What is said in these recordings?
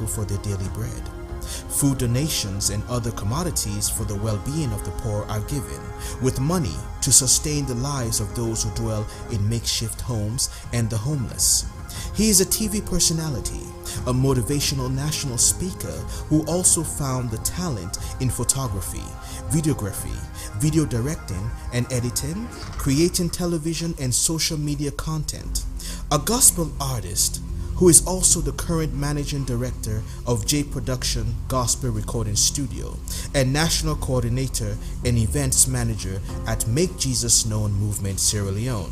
for their daily bread. Food donations and other commodities for the well-being of the poor are given, with money to sustain the lives of those who dwell in makeshift homes and the homeless. He is a TV personality, a motivational national speaker who also found the talent in photography, videography, video directing and editing, creating television and social media content. A gospel artist who is also the current managing director of J Production Gospel Recording Studio and national coordinator and events manager at Make Jesus Known Movement Sierra Leone.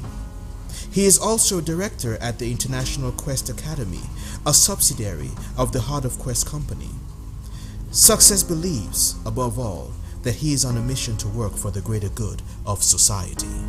He is also a director at the International Quest Academy, a subsidiary of the Heart of Quest Company. Success believes, above all, that he is on a mission to work for the greater good of society.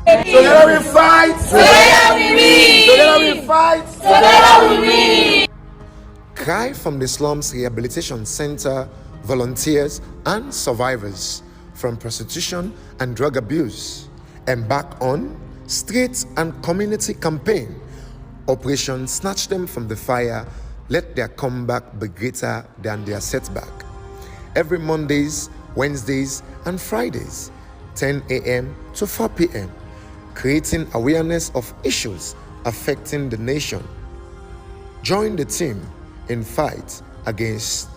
Together we fight. Together we win. Together we fight. Together we win. Cry from the Slums Rehabilitation Center volunteers and survivors from prostitution and drug abuse embark on street and community campaign. Operation Snatch Them from the Fire. Let their comeback be greater than their setback. Every Mondays, Wednesdays, and Fridays, 10 a.m. to 4 p.m. creating awareness of issues affecting the nation. Join the team in fight against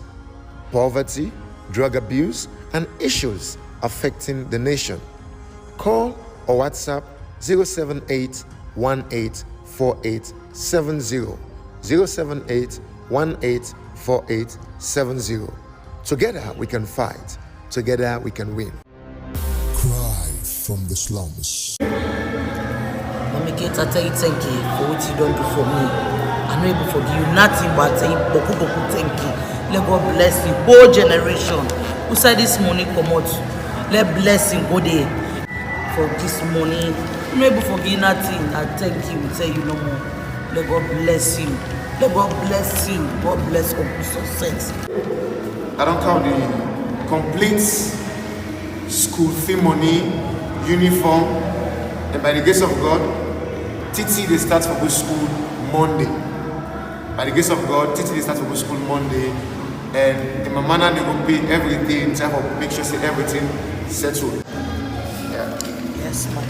poverty, drug abuse, and issues affecting the nation. Call or WhatsApp 078-184870, 078-184870. Together we can fight. Together we can win. Cry from the slums. Mommy, I tell you thank you for what you done for me. I'm not able to forgive you nothing but I tell you boku thank you. Let God bless you. Whole generation who said this money come out. Let blessing go there for this money. I'm not able to forgive nothing. I thank you. We tell you no more. Let God bless you. Let God bless you. God bless all success. I don't count the complete school fee money, uniform, and by the grace of God, Titi they start for good school Monday. By the grace of God, Titi they start for good school Monday, and the mamana they will pay everything, try to make sure say everything settled. Yeah. Yes, ma'am.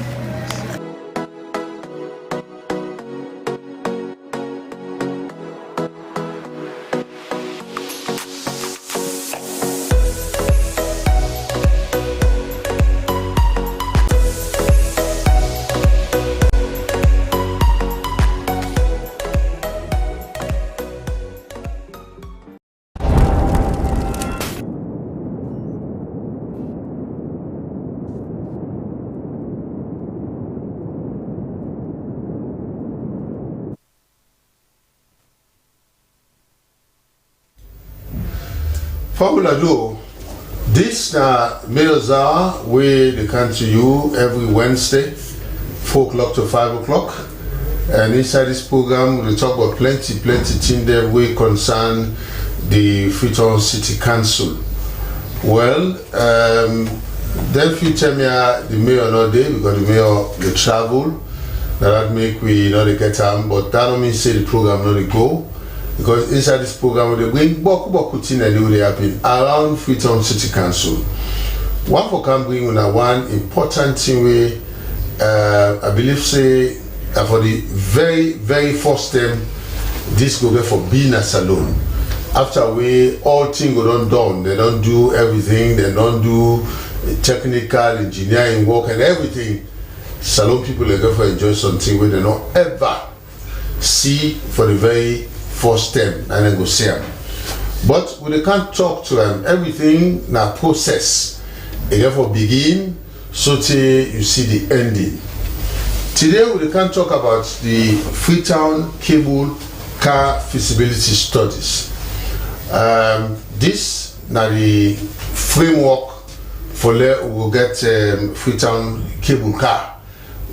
Formula Joe, this meals are where they come to you every Wednesday, 4 o'clock to 5 o'clock. And inside this program, we talk about plenty things that we concern the Freetown City Council. Well, then if you tell me the mayor not there, because the mayor they travel, that make we not get them, but that don't mean say the program not dey go, because inside this program they bring boku thing and they happen around Freetown City Council. One for can bring one important thing we I believe say for the very first time this go be for being a salon. After we all things go done, they don't do everything, they don't do technical engineering work and everything. Salon people are going to enjoy something where they don't ever see for the very first time and then go see them. But we can't talk to them. Everything na process. They therefore begin so till you see the ending. Today we can't talk about the Freetown Cable Car Feasibility Studies. This na the framework for let we will get Freetown Cable Car.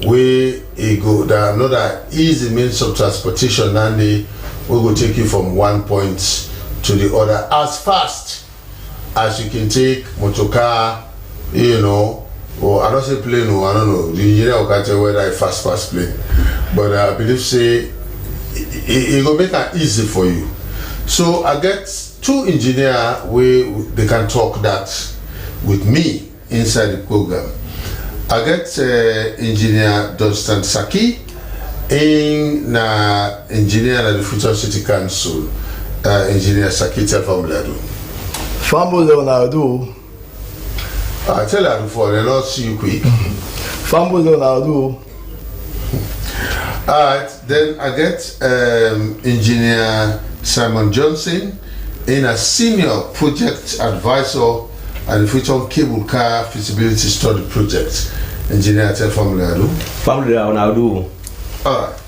Where it go that another easy means of transportation, and we will take you from one point to the other as fast as you can take motor car, you know, or I don't say plane, or I don't know, the engineer can tell whether I fast plane, but I believe say it will make it easy for you. So I get two engineers where they can talk that with me inside the program. I get engineer Dunstan Saki in engineer at the Freetown City Council. Engineer Saki, tell Famulado. Fambo Leonardo. I tell her before, they not see you quick. Fambo Leonardo. Alright, then I get engineer Simon Johnson in a senior project advisor at the Freetown Cable Car Feasibility Study Project. Engineer, tell Famulado. Famulado. Alright.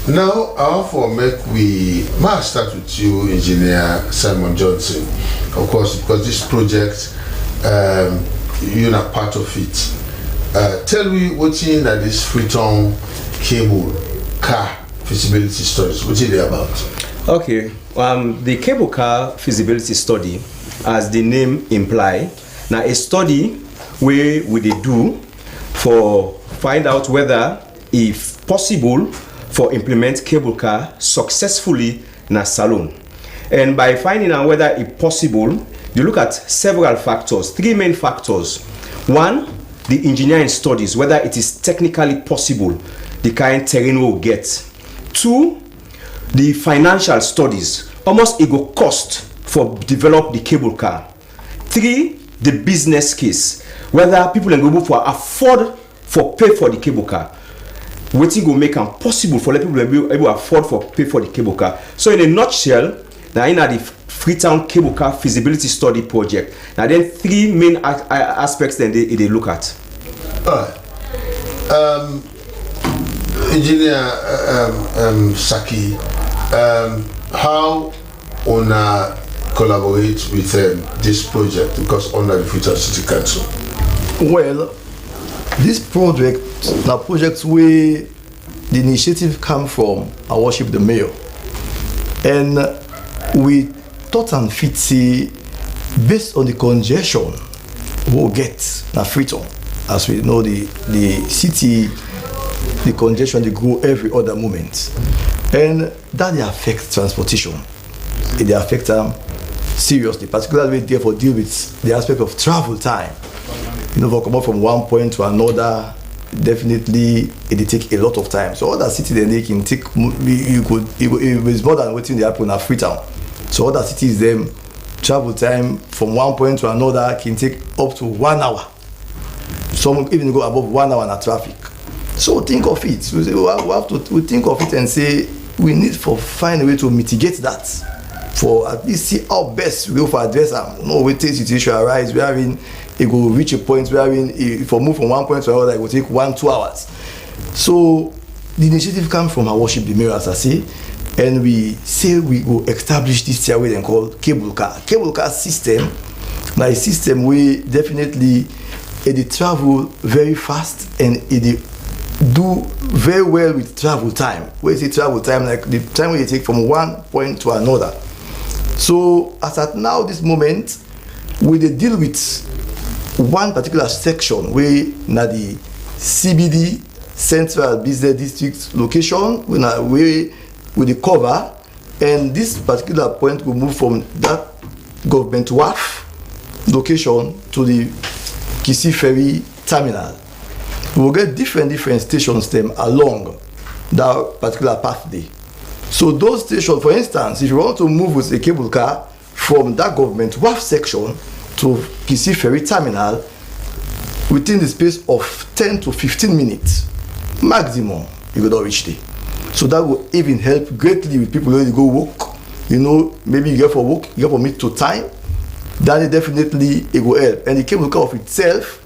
Now, I want to might start with you, Engineer Simon Johnson. Of course, because this project, you're not part of it. Tell me what's in this Freetown Cable Car Feasibility Studies. What's it about? Okay. The Cable Car Feasibility Study, as the name imply, now a study where we do for find out whether if possible for implement cable car successfully in a salon. And by finding out whether it's possible, you look at several factors, three main factors. One, the engineering studies, whether it is technically possible, the kind terrain will get. Two, the financial studies, almost it go cost for develop the cable car. Three, the business case, whether people are able to afford for pay for the cable car. Waiting will make it possible for let people be able to afford for pay for the cable car. So in a nutshell, now in the Freetown Cable Car Feasibility Study Project, now then three main aspects then they look at. Engineer Saki, how una collaborate with this project, because under the Freetown City Council? Well, this project, now projects where the initiative come from our worship the mayor, and we thought and fit see based on the congestion we'll get na Freetown. As we know, the city, the congestion they grow every other moment, and that they affect transportation. They affect them seriously, particularly therefore deal with the aspect of travel time. You know, for come up from one point to another, definitely it take a lot of time. So other cities then they can take it was more than waiting they happen at Freetown. So other cities them travel time from one point to another can take up to 1 hour. Some even go above 1 hour in traffic. So think of it. We think of it and say we need to find a way to mitigate that. For at least see how best we go for address them. No way till situation arise wherein it will reach a point wherein if we move from one point to another, it will take 1-2 hours. So the initiative comes from our worship the mayor, as I say, and we say we will establish this stairway then called cable car. Cable car system, now a system we definitely it travel very fast and it do very well with travel time. Where is the travel time? Like the time we take from one point to another. So as at now, this moment, we deal with one particular section where now the CBD central business district location with the cover, and this particular point will move from that government wharf location to the Kisii Ferry terminal. We will get different stations them along that particular pathway. So those stations, for instance, if you want to move with a cable car from that government wharf section to Kisii Ferry terminal, within the space of 10 to 15 minutes maximum, you will not reach there. So that will even help greatly with people ready to go work. Maybe you get for work, you get for meet to time. That is definitely it will help. And the cable car of itself,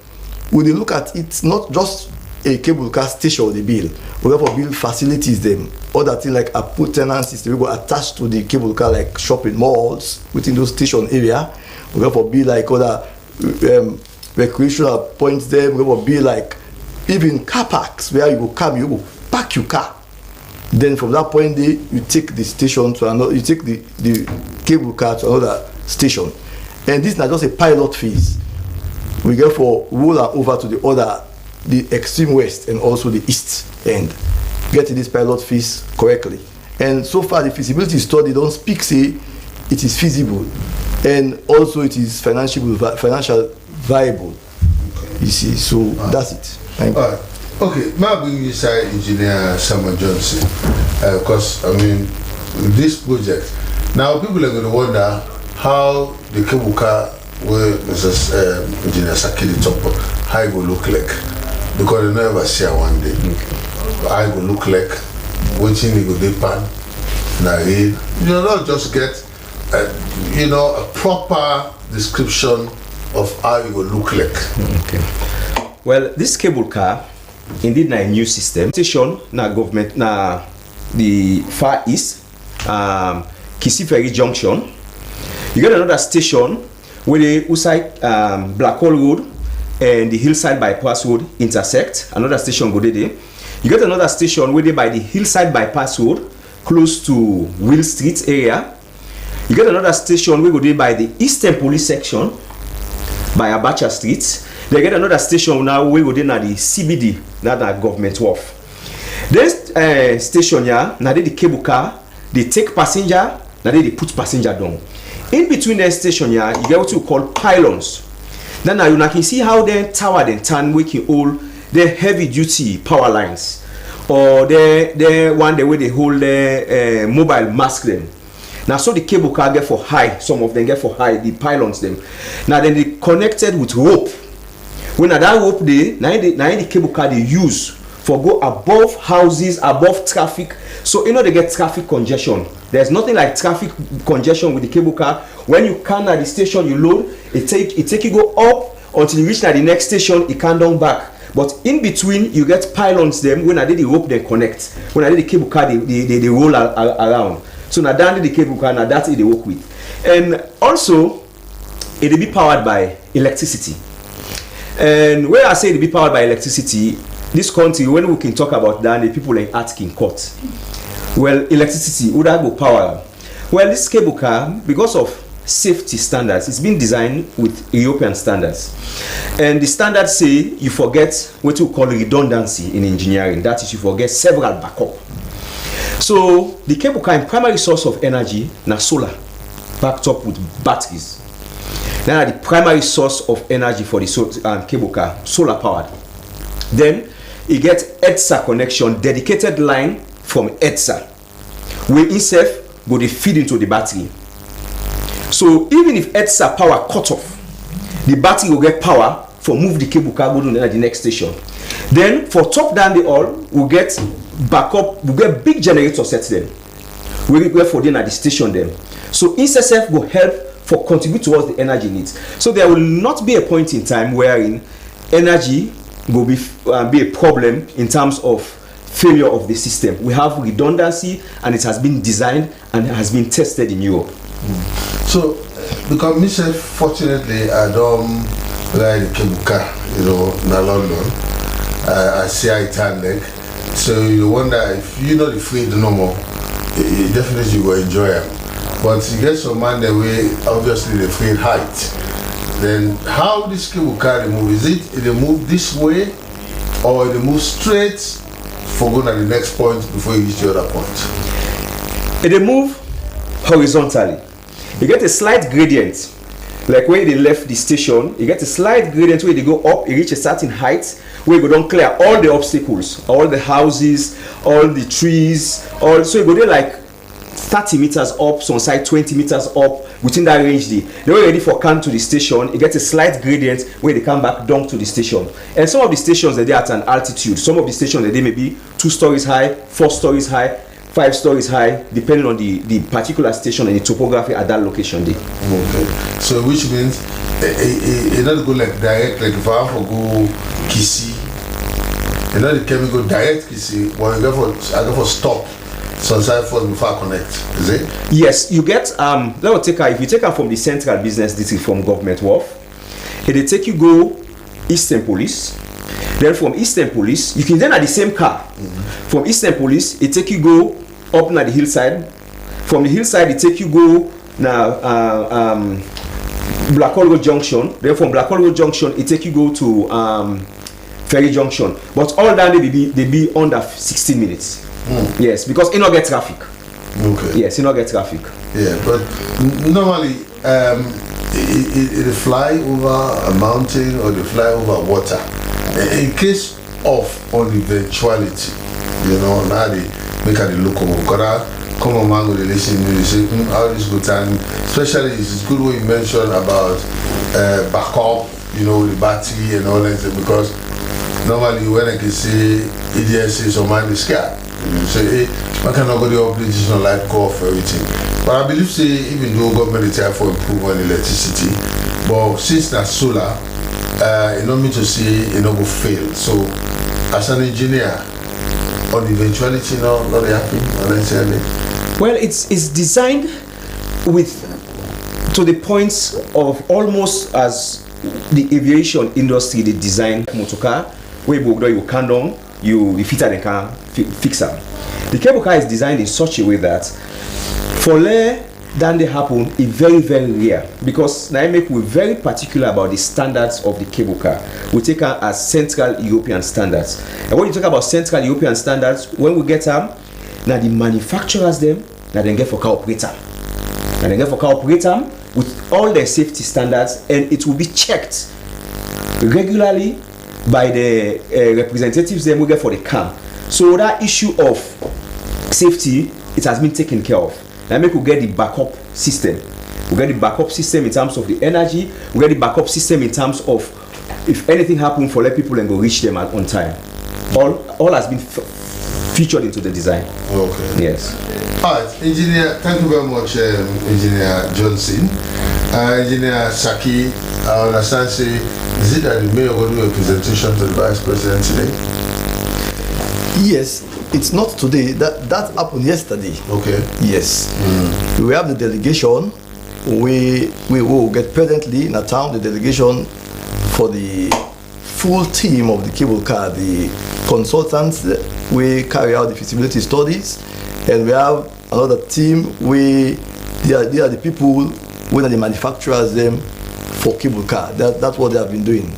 when you look at it, not just a cable car station or the bill, we have to build facilities them, other things like a put tenancies we go attached to the cable car, like shopping malls within those station area. We have to build like other recreational points there. We have to build like even car parks where you go come, you go park your car. Then from that point there, you take the station to another, you take the cable car to another station. And this is not just a pilot phase. We go for roll over to the extreme west and also the east end, getting this pilot phase correctly. And so far the feasibility study don't speak say it is feasible, and also it is financial viable. You see, so that's it. Thank you. Okay, maybe you say Engineer Samuel Johnson, because with this project, now people are going to wonder how the cable car where Mrs. Engineer Sakili Topo, how it will look like, because they never see her one day. How it will look like, waiting you go deep pan, you not just get a proper description of how it will look like. Okay. Well, this cable car, indeed, a new system. Station na government na the far east, Kisii Ferry Junction. You get another station where the Usai Blackhole Road and the Hillside Bypass Road intersect. Another station go there. You get another station where they by the Hillside Bypass Road, close to Will Street area. You get another station where go there by the Eastern Police Section, by Abacha Street. They get another station now where go there na the CBD, not the government wharf. This station here, now the cable car, they take passenger, now they put passenger down. In between the station here, you get what you call pylons. Now you can see how the tower then turn waking all the heavy duty power lines, or the one the way they hold the mobile mast them. Now so the cable car get for high, some of them get for high, the pylons them. Now then they connected with rope. When that rope they now the cable car they use for go above houses, above traffic. So they get traffic congestion. There's nothing like traffic congestion with the cable car. When you can at the station, you load, it take you go up until you reach at the next station, it can down back. But in between, you get pylons them. When I did the rope, they connect. When I did the cable car, they roll around. So now down the cable car, now that's it they work with. And also, it will be powered by electricity. And when I say it will be powered by electricity, this country, when we can talk about that, the people like asking court. Well, electricity, would that go power? Well, this cable car, because of safety standards, it's been designed with European standards. And the standards say you forget what we call redundancy in engineering. That is, you forget several backup. So the cable car, primary source of energy, now solar, backed up with batteries. Now the primary source of energy for the cable car, solar powered. Then you get EDSA connection, dedicated line from EDSA, where itself go they feed into the battery. So even if EDSA power cut off, the battery will get power for move the cable car go to the next station. Then for top down the all, we'll get backup, we'll get big generator sets then. We go for them at the station then. So INSESF will help for contribute towards the energy needs. So there will not be a point in time wherein energy will be a problem in terms of failure of the system. We have redundancy, and it has been designed and has been tested in Europe. So, because myself, fortunately, I don't ride the cable car, in London. I see I turn leg. So you wonder if you know the freight no more, definitely you will enjoy it. But you get some man the way, obviously the freight height. Then how this cable car move? Is it they move this way, or they move straight before going to the next point before you reach the other point? They move horizontally. You get a slight gradient, like when they left the station, you get a slight gradient where they go up, you reach a certain height, where you go down clear all the obstacles, all the houses, all the trees, so you go there like 30 meters up, some side 20 meters up, within that range they ready for come to the station. You get a slight gradient where they come back down to the station. And some of the stations they're at an altitude, some of the stations they may be 2 stories high, 4 stories high, 5 stories high, depending on the particular station and the topography at that location there. Okay. So which means it doesn't go like direct, like if I have to go Kisi, you know the chemical go direct Kisi, but I go for stop Sunside first before I connect, is it? Yes, you get if you take her from the central business district from Government Wharf, they take you go Eastern Police. Then from Eastern Police, you can then at the same car. From Eastern Police, it take you go up na the hillside. From the hillside, it take you go na Black Hole Road Junction. Then from Black Hole Road Junction, it take you go to Ferry Junction. But all that they be under 16 minutes. Yes, because you not get traffic. Okay. Yes, you not get traffic. Yeah, but normally it fly over a mountain or they fly over water. In case of an eventuality, you know, now they make a look over. Because come on, man, they listen to you say, how this good time. Especially, it's good what you mentioned about backup, you know, the battery and all that. Because normally when I can say EDS is on man is scared. You say, hey, I cannot go the operation light go off everything. But I believe say even though government is trying for improvement in electricity, but since that's solar, you don't mean to say it no go fail. So as an engineer, on the eventuality not happen unnecessarily. Well, it's designed to the points of almost as the aviation industry they design motor car where you can down, you fit the car, fix them. The cable car is designed in such a way that for later than they happen is very, very rare, because now we're very particular about the standards of the cable car. We take her as Central European standards. And when you talk about Central European standards, when we get them, now the manufacturers them, now they get for car operator. Now they get for car operator with all their safety standards, and it will be checked regularly by the representatives then we get for the car. So that issue of safety, it has been taken care of. Now we get the backup system. We get the backup system in terms of the energy. We get the backup system in terms of if anything happens for let people and go reach them on time. All has been featured into the design. Okay. Yes. All right, Engineer, thank you very much, Engineer Johnson. Engineer Saki, I understand say, is it that the mayor will do a presentation to the Vice President today? Yes, it's not today. That happened yesterday. Okay. Yes. We have the delegation. We will get presently in a town the delegation for the full team of the cable car, the consultants. We carry out the feasibility studies, and we have another team. They are the people who are the manufacturers them for cable car. That's what they have been doing.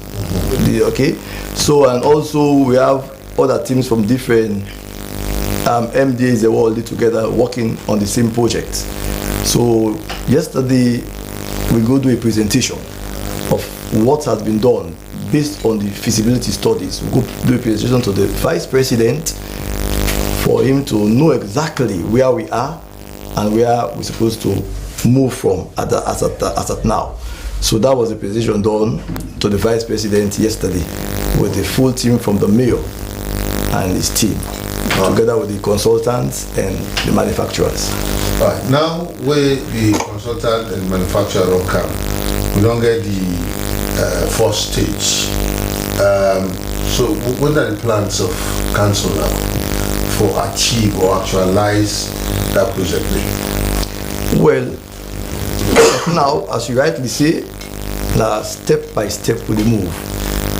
Okay. So, and also we have other teams from different MDAs. They were all together working on the same project. So yesterday we go do a presentation of what has been done based on the feasibility studies. We go do a presentation to the Vice President for him to know exactly where we are and where we're supposed to move from as at now. So that was the presentation done to the Vice President yesterday with the full team from the mayor and his team, together with the consultants and the manufacturers. All right, now where the consultant and manufacturer don't come, we don't get the first stage. So what are the plans of council now for achieve or actualize that project? Well, now, as you rightly say, now step by step we move.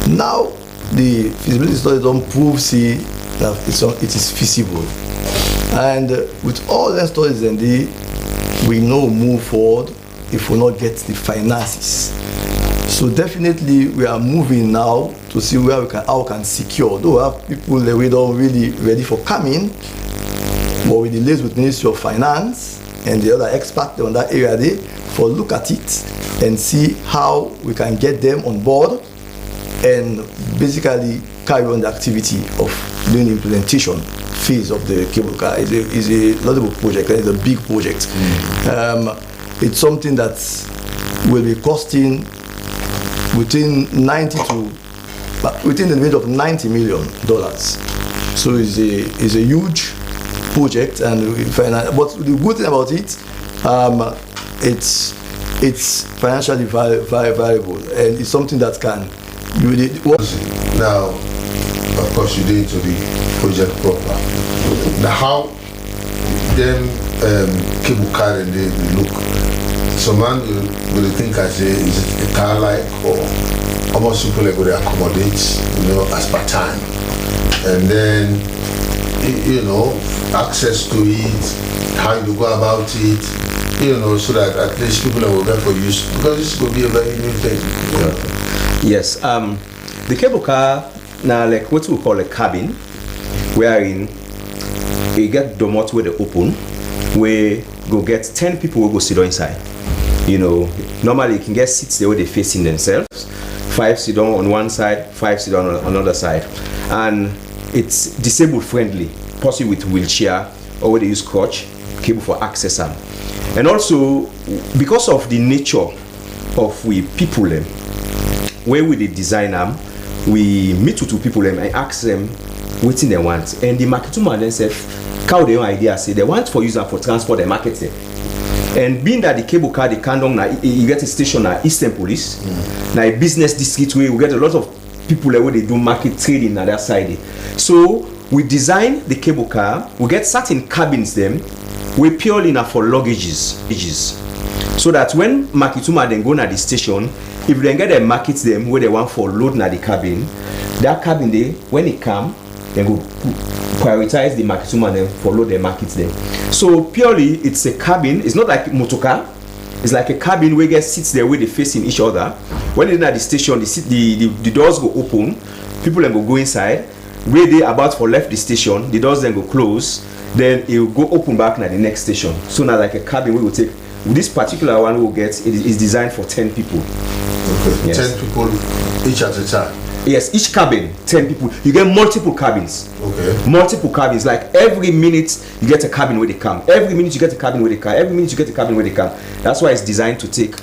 Now the feasibility study don't prove that it is feasible, and with all the studies and we know move forward if we not get the finances. So definitely we are moving now to see where how we can secure. Though we have people that we don't really ready for coming, but we delays with Ministry of Finance and the other experts on that area there for look at it and see how we can get them on board and basically carry on the activity of doing the implementation phase of the cable car. Is a laudable project and it's a big project. It's something that will be costing within the range of $90 million. So it's a huge project, and but the good thing about it, it's financially viable, and it's something that can really work. Now, of course, you're into the project proper. Now, how them cable car and they look? Some man will think as is it a car like, or almost people like will accommodate, as per time, and then access to it, how you go about it, so that at least people are aware for use, because this will be a very new thing. Yes, the cable car now like what we call a cabin, wherein you get the domot where they open, where go get 10 people will go sit down inside. Normally you can get seats there where they facing themselves. 5 sit down on one side, 5 sit down on another side, and it's disabled friendly, possibly with wheelchair or where they use crutch cable for access them. And also because of the nature of we people them, where we the design them, we meet with two people them and ask them what they want, and the marketing man then said, "How they own idea say they want for user for transport and market them." And being that the cable car, the Kandong, you get a station at Eastern Police, now a business district where we get a lot of people where they do market trading on that side. So we design the cable car, we get certain cabins them, we purely enough for luggages. So that when Makituma then go na the station, if they get them market them where they want for load na the cabin, that cabin they when it come, then go prioritize the Makituma then for load the market them. So purely it's a cabin, it's not like motorcar, it's like a cabin where guys sits there where they facing each other. When they're at the station, the doors go open, people then go inside. Where they about for left the station, the doors then go close, then it will go open back at the next station. So now like a cabin we will take, this particular one we'll get, it is designed for 10 people. Okay, yes. 10 people each at a time? Yes, each cabin, 10 people. You get multiple cabins. Okay. Multiple cabins. Like every minute you get a cabin where they come. Every minute you get a cabin where they come. Every minute you get a cabin where they come. That's why it's designed to take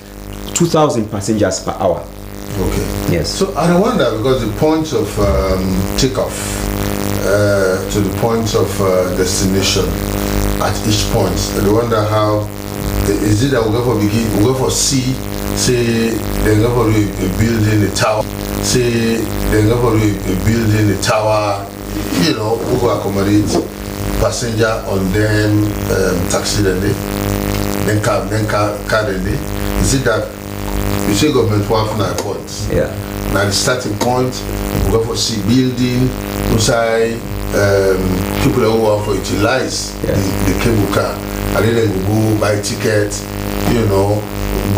2,000 passengers per hour. Okay. Yes. So I wonder, because the point of takeoff to the point of destination at each point, I wonder how is it that we go for C, say they go for a building, a tower, say they go for a building, a tower, who will accommodate passenger on them taxi then car is it that you say government one from 9 points? Yeah. Now the starting point, we go for C building, inside people who want to utilize the cable car, and then they go buy tickets,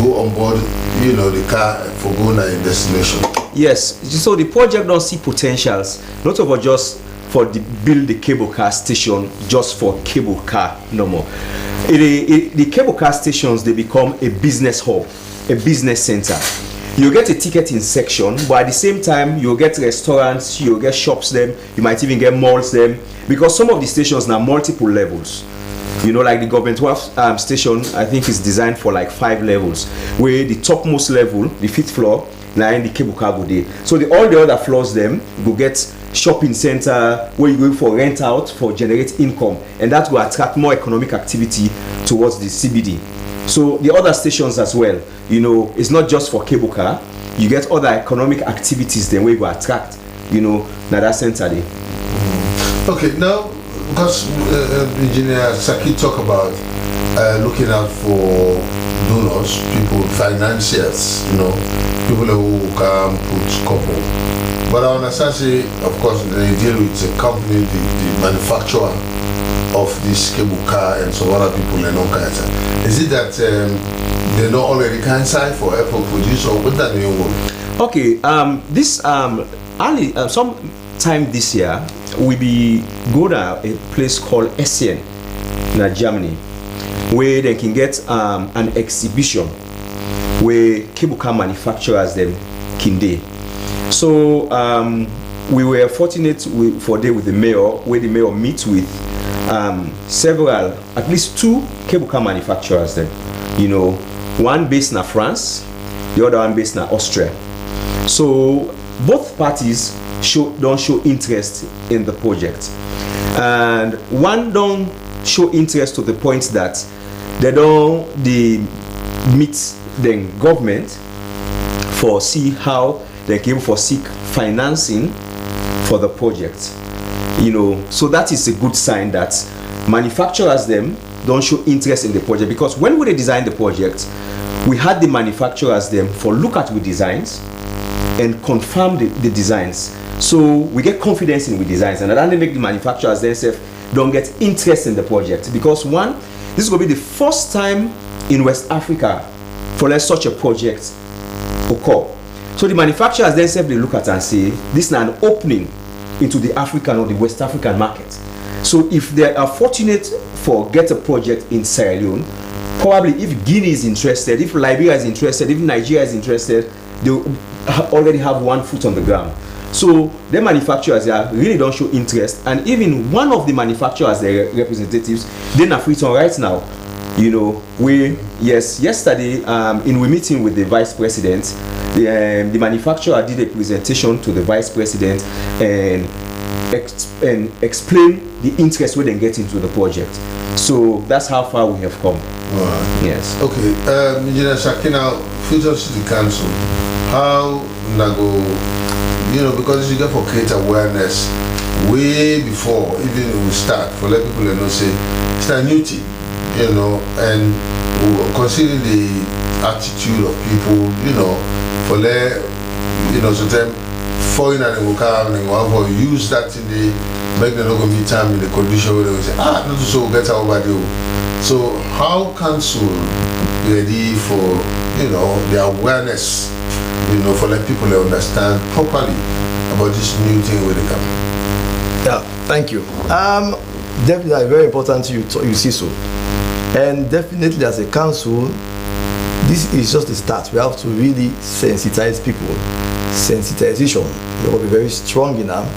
go on board, the car for going to a destination. Yes. So the project don't see potentials, not over just for build the cable car station just for cable car no more. The cable car stations, they become a business hub, a business center. You get a ticketing section, but at the same time you get restaurants, you get shops them, you might even get malls them, because some of the stations now multiple levels. Like the government station, I think is designed for like 5 levels, where the topmost level, the 5th floor, now in the cable car go there. So all the other floors them go get shopping center where you go for rent out for generate income, and that will attract more economic activity towards the CBD. So the other stations as well, it's not just for cable car. You get other economic activities then where you attract, that center there. Okay, now because Engineer Saki talk about looking out for donors, people, financiers, people who can put couple. But I understand, say, of course, they deal with the company, the manufacturer of this cable car and some other people and all kinds of. Is it that they're not already can sign for airport produce, or what that they want? Okay, this some time this year, we be go to a place called Essen in Germany, where they can get an exhibition where cable car manufacturers them can do. So we were fortunate for day with the mayor, where the mayor meets with several, at least 2 cable car manufacturers then. You know, one based in France, the other one based in Austria. So both parties don't show interest in the project, and one don't show interest to the point that they meet the government for see how they can for seek financing for the project. You know, so that is a good sign that manufacturers them don't show interest in the project, because when we designed the project, we had the manufacturers them for look at with designs and confirm the designs, so we get confidence in with designs, and then they make the manufacturers themselves don't get interest in the project, because one, this is going to be the first time in West Africa for such a project occur. So the manufacturers themselves they look at and say this is an opening into the African or the West African market. So if they are fortunate for get a project in Sierra Leone, probably if Guinea is interested, if Liberia is interested, if Nigeria is interested, they already have one foot on the ground. So the manufacturers really don't show interest, and even one of the manufacturers, their representatives, they're not free to right now. You know, yesterday in we meeting with the vice president, the manufacturer did a presentation to the vice president and explain the interest we then get into the project. So that's how far we have come. Yes. Okay, Engineer Shakina, Future City Council, how Nago, you know, because you get for create awareness way before even we start, for let people know say it's a new thing, you know, and considering the attitude of people, you know, for let, you know, sometimes foreigner will come and will use that in the make them not going to be time in the condition where they will say, not so better over there. So how council ready for, you know, the awareness, you know, for let people understand properly about this new thing where they come? Yeah, thank you. Definitely very important you see so. And definitely as a council, this is just the start. We have to really sensitize people. Sensitization, we will be very strong enough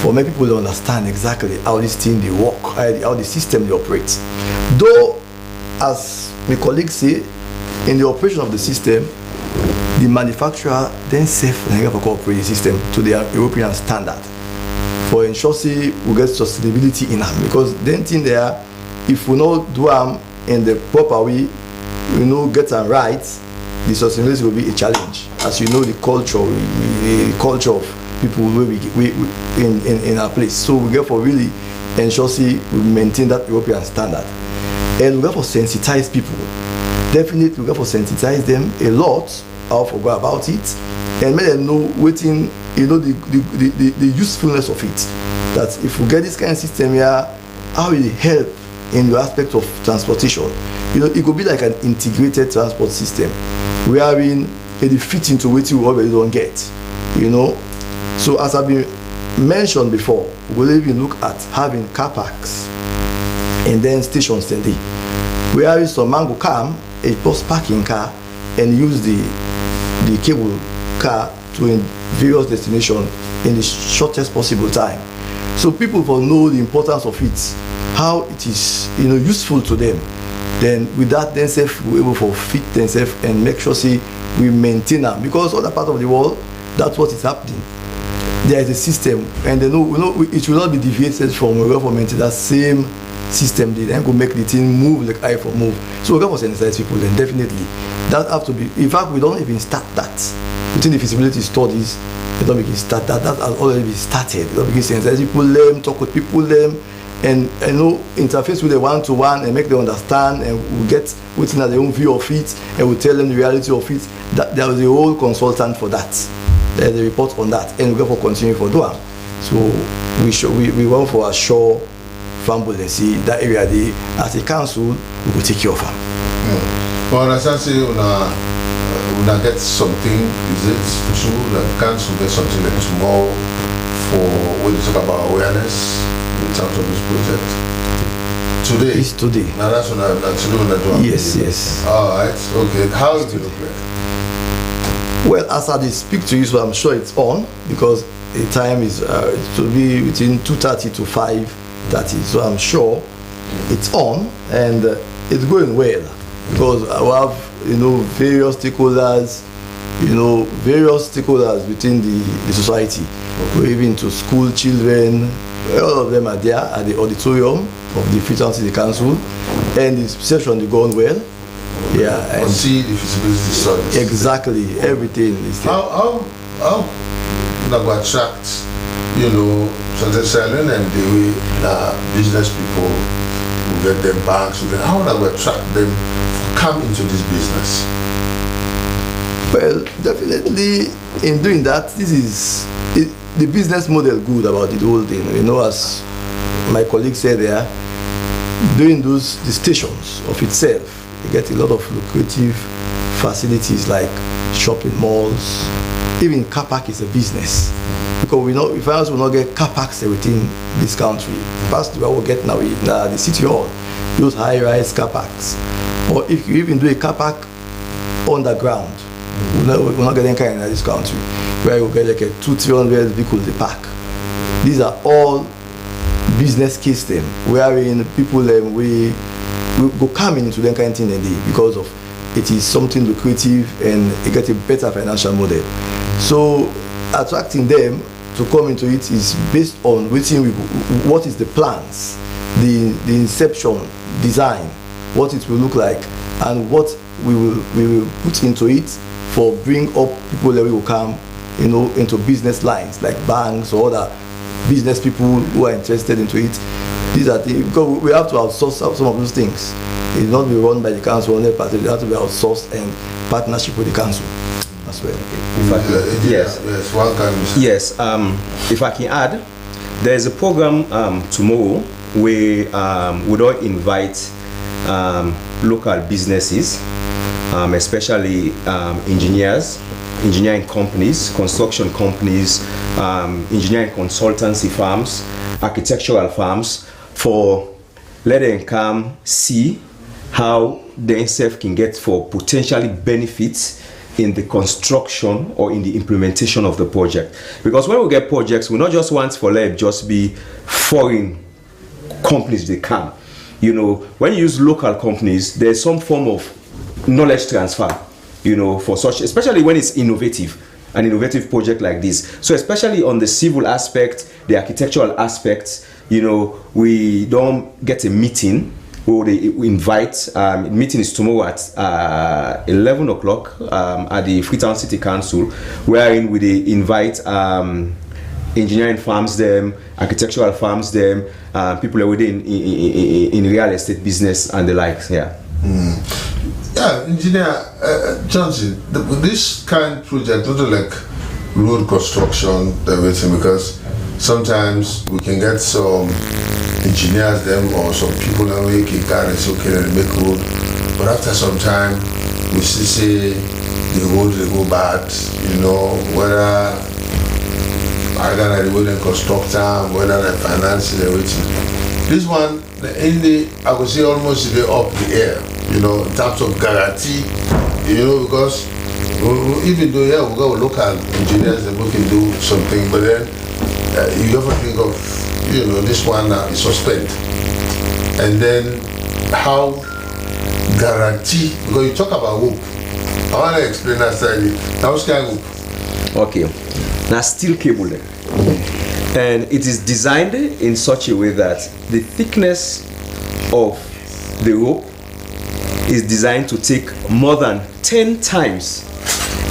for many people to understand exactly how this thing they work, how the system they operate. Though, as my colleagues say, in the operation of the system, the manufacturer then cooperate the system to the European standard for ensuring we get sustainability in them. Because then thing there, if we not do them in the proper way, we know get them right, the sustainability will be a challenge. As you know, the culture of people where we in our place. So we get for really ensure we maintain that European standard, and we get for sensitize people. Definitely, we get for sensitize them a lot. How to go about it, and make them know waiting, you know, the usefulness of it. That if we get this kind of system here, how will it help in the aspect of transportation? You know, it could be like an integrated transport system, wherein it fit into what we already don't get. You know, so as I've been mentioned before, we'll even look at having car parks and then stations in there, where some man go come a post parking car and use the cable car to various destinations in the shortest possible time. So people will know the importance of it, how it is, you know, useful to them. Then with that, themselves we're able to fit themselves and make sure we maintain them, because other part of the world, that's what is happening. There is a system, and they know, it will not be deviated from a government. That same system, they then go make the thing move like I for move. So we got to sensitize people, then definitely that have to be. In fact, we don't even start that. Within the feasibility studies, they don't begin start that. That has already been started. They don't begin sensitize people, talk with people, and know interface with them one-to-one and make them understand, and we get within their own view of it, and we tell them the reality of it. That there was a whole consultant for that. There's a report on that, and we go for continue for doing. So we want for assure family and see that area as a council we will take care of them. Well, I say will not get something, is it true that council get something that is more for when you talk about awareness in terms of this project? Today? It's today. Now that's when I'm actually when I do. Yes, yes. Alright, okay. How is it look like? Well, as I did speak to you, so I'm sure it's on because the time is to be between 2:30 to 5:30. So I'm sure it's on and it's going well because we have, various stakeholders, within the society. We're even to school children. All of them are there at the auditorium of the Freetown City Council, and the session is going well. Yeah, and see the feasibility studies. Exactly, everything is there. How that will attract, success selling and the way business people will get their banks, how that will attract them to come into this business? Well, definitely in doing that, this is the business model good about the whole thing. As my colleague said there, doing the stations of itself, you get a lot of lucrative facilities like shopping malls. Even car park is a business because if else will not get car parks within this country. First, we will get now the city hall, those high-rise car parks, or if you even do a car park underground, we're not getting kind in this country where you get like a 200-300 vehicles a park. These are all business case them wherein people we go coming into that kind of thing because of it is something lucrative and you get a better financial model. So attracting them to come into it is based on what is the plans, the inception, design, what it will look like, and what we will put into it for bring up people that will come, into business lines like banks or other business people who are interested into it. These are things because we have to outsource some of those things. It will not be run by the council only, but it have to be outsourced and partnership with the council as well. Yes, if I can add, there is a program tomorrow where we don't invite local businesses, especially engineering companies, construction companies, engineering consultancy firms, architectural firms, for let them come see how they themselves can get for potentially benefits in the construction or in the implementation of the project. Because when we get projects, we not just want for let just be foreign companies they come. When you use local companies, there's some form of knowledge transfer, for such, especially when it's innovative, an innovative project like this. So especially on the civil aspect, the architectural aspects, we don't get a meeting where we invite, meeting is tomorrow at 11 o'clock at the Freetown City Council, wherein we invite engineering firms them, architectural firms them, people are within in real estate business and the likes. Yeah. Yeah, Engineer Johnson, this kind of project, not like road construction, everything, because sometimes we can get some engineers them or some people that make a car and say okay, they make road, but after some time we still say the road they go bad, whether either the way they construct them, whether they finance it, everything. This one, I would say almost they up the air, in terms of guarantee, because even though we got local engineers that we can do something, but then you ever think of, this one is suspect, and then how guarantee, because you talk about hope. I want to explain that slightly. How's kind of hope? Okay, now steel cable then. And it is designed in such a way that the thickness of the rope is designed to take more than 10 times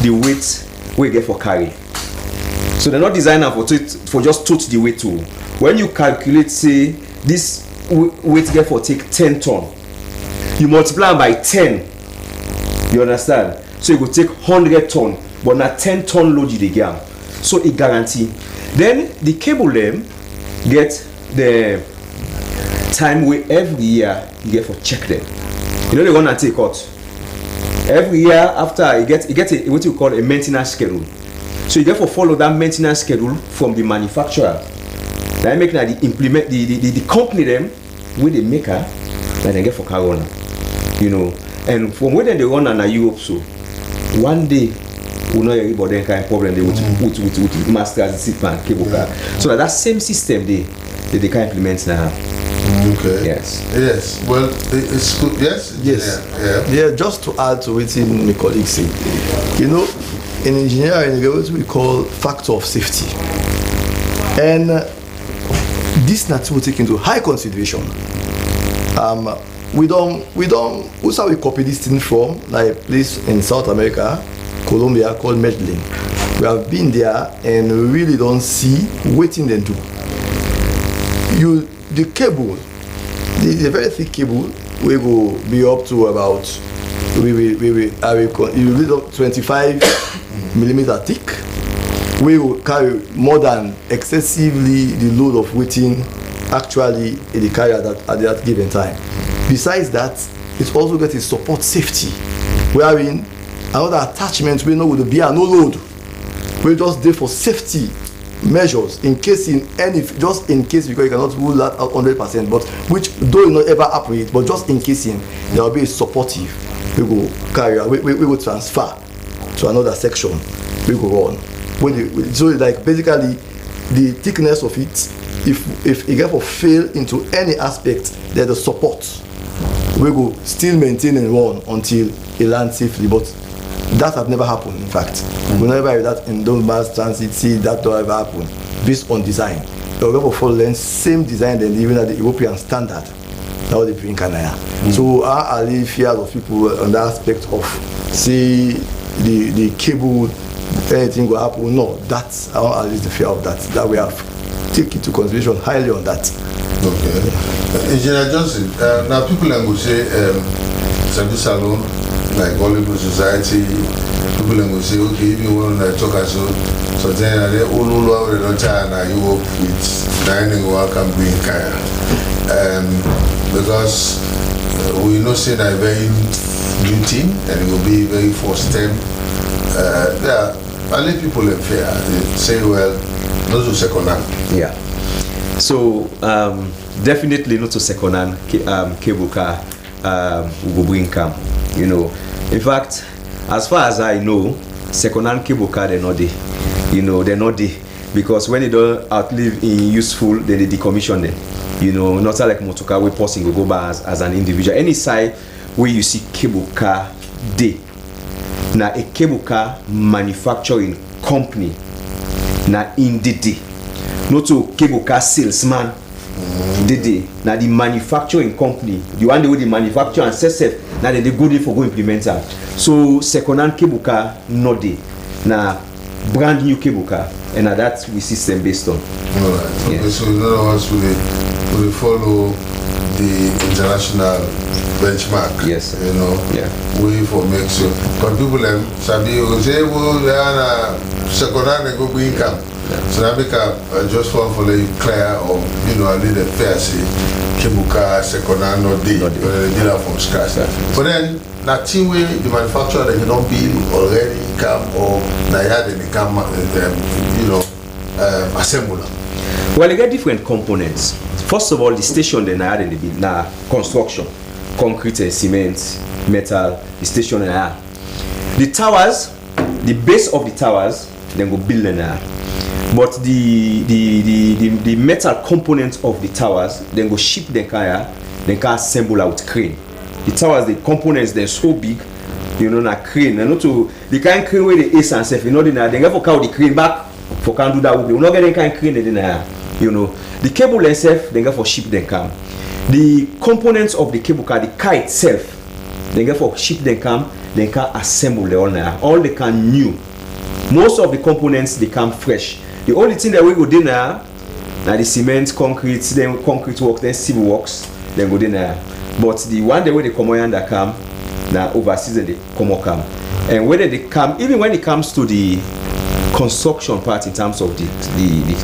the weight we get for carry. So they're not designed for just tote the weight too. When you calculate, say this weight get for take 10 ton, you multiply by 10. You understand? So you could take 100 ton, but not 10 ton load you the gang. So it guarantee. Then the cable them get the time where every year you get for check them. They're gonna take out. Every year after you get what you call a maintenance schedule. So you therefore follow that maintenance schedule from the manufacturer. Now make that the implement the company them with the maker that they get for car runner. You know, and from where they run and Europe, so one day we'll not hear about that kind of problem they would with master as a man cable car. So that same system they can implement now. Okay. Yes. Well, it's good. Yes. Yeah. Just to add to what my colleague said, you know, in engineering, there is what we call factor of safety, and this not to take into high consideration. We copy this thing from like a place in South America, Colombia called Medellin. We have been there and we really don't see waiting them do. The cable, the very thick cable, we will be up to about you read up 25 millimeter thick. We will carry more than excessively the load of weighting actually in the carrier at that given time. Besides that, it also gets a support safety, wherein another attachment we know would be no load. We just there for safety measures in case because you cannot rule that out 100%, but which though not ever operate, but just in case there will be a supportive, we will carry, we will transfer to another section, we go run. So like basically the thickness of it, if it ever fail into any aspect, there's a support. We will still maintain and run until it lands safely, but that have never happened. In fact, we never have that in those mass transit. See that don't ever happen based on design. We will follow the same design than even at the European standard. Now they bring Canada. So I really fear of people on that aspect of see the cable, anything will happen. No, that's at least the fear of that. That we have take into consideration highly on that. Okay. Engineer Johnson, now people will say service alone, like Volleyball Society, people will say, okay, if you want to talk as so then they all over the China, you work with dining work and bring Kaya. Because we know say that very new team and it will be very first step. I let people in fear. They say, well, not to second hand. Yeah. So definitely not to second hand cable car will bring come. You know, in fact, as far as I know, second hand cable car they're not there. You know, they're not there because when they don't outlive in useful, then they decommission them. You know, not like motor car we passing go by as an individual. Any side where you see cable car day. Now a cable car manufacturing company now in the day. Not to cable car salesman the now the manufacturing company, the one with the manufacture and set now they go there for go implement that. So second hand cable car not there. Now brand new cable car and now that we system based on. Alright. Okay, yes. So in other words we follow the international benchmark. Yes. You know. Yeah. We for make sure. Because people sabi will say, well, they are second hand they go bring income. So that make just one for the clear or I need a fair say cable car second hand not day. They did that from scratch. But then that team way the manufacturer they cannot be already come or they had any come assembler. Well, you get different components. First of all, the station they had in the build now construction, concrete and cement, metal, the station they had. The towers, the base of the towers, then go build now. But the metal components of the towers, then go ship the car, then can assemble out crane. The towers, the components, they're so big, na crane. And not to the kind of crane where the ace and self, they never carry the crane back for can do that. We will not get any kind of crane in there. The cable itself, they get for ship then come. The components of the cable car, the car itself, they get for ship then come, they can assemble the all now. All they can new. Most of the components they come fresh. The only thing that we go do now the cement, concrete, then concrete works, then civil works, then go there. But the one the way they come on that come now overseas they come. And whether they come, even when it comes to the construction part in terms of the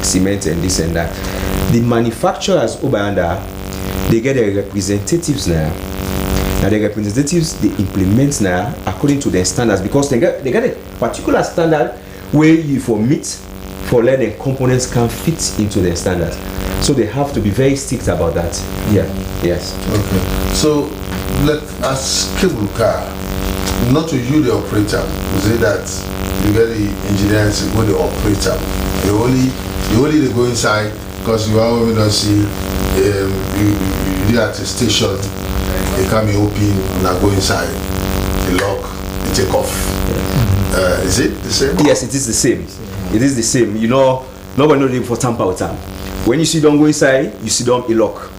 cement and this and that, the manufacturers over under they get their representatives now Now the representatives they implement now according to their standards because they get a particular standard where you for meet for let the components can fit into their standards. So they have to be very strict about that. Yeah. Yes. Okay. So let us cable car, not to you the operator. You say that you get the engineers go the operator. You only they go inside because you are when you see you at a station, they come open and go inside, the lock, they take off. Is it the same? Yes, it is the same. It is the same. You know, nobody knows for tamper with time. When you see them go inside, you see them a lock.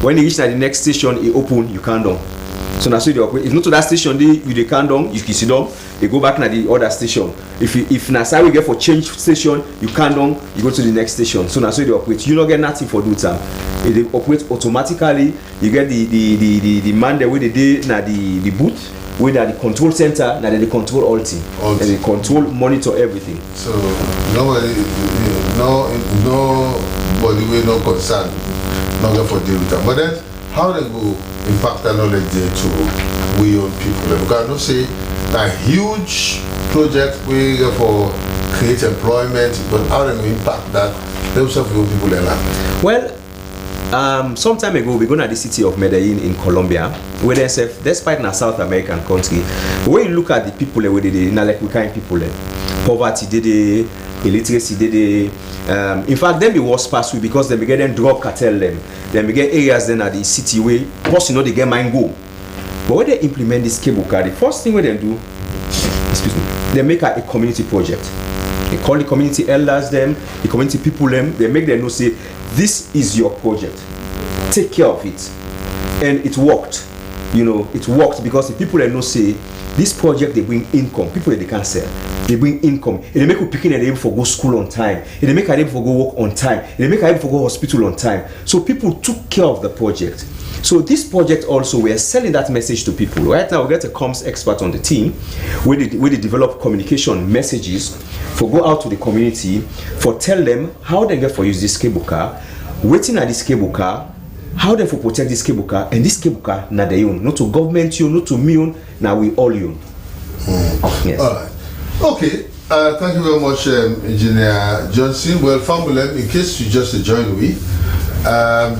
When you reach at the next station, it open, you can't down. So now so they operate. If not to that station, they can't down, you can see them. They go back to the other station. If Nasa we get for change station, you can't down, you go to the next station. So now so they operate. You don't get nothing for do time. They operate automatically. You get the man there with the day na the booth. With the control center, now they control all things. And they control, monitor everything. So nobody will no concern, not go for deal with them. But then, how they go impact that knowledge there to we own people? Because no say a huge project we go for create employment, but how they go impact that themselves young people in that? Well. Some time ago, we go to the city of Medellin in Colombia, where they say, despite a South American country, when you look at the people, where they like we kind people, poverty, illiteracy, in fact, them be worse pass with because they be getting drug cartel them, they be get areas then at the city where, plus you know they get mine go. But when they implement this cable car, the first thing what they do, they make a community project. They call the community elders them, the community people them, they make them know say, this is your project. Take care of it. And it worked. You know, it worked because the people that know say, this project they bring income. People that they can't sell. They bring income. And they make you picking and able for go school on time. And they make you able for go work on time. And they make you able for go hospital on time. So people took care of the project. So this project also, we are selling that message to people. Right now, we get a comms expert on the team where they develop communication messages for go out to the community, for tell them how they get for use this cable car, waiting at this cable car, how they for protect this cable car, and this cable car, not their own. Not to government you, not to me own, now we all own. Yes. All right. Okay. Thank you very much, Engineer Johnson. Well, Famulem, in case you just joined me,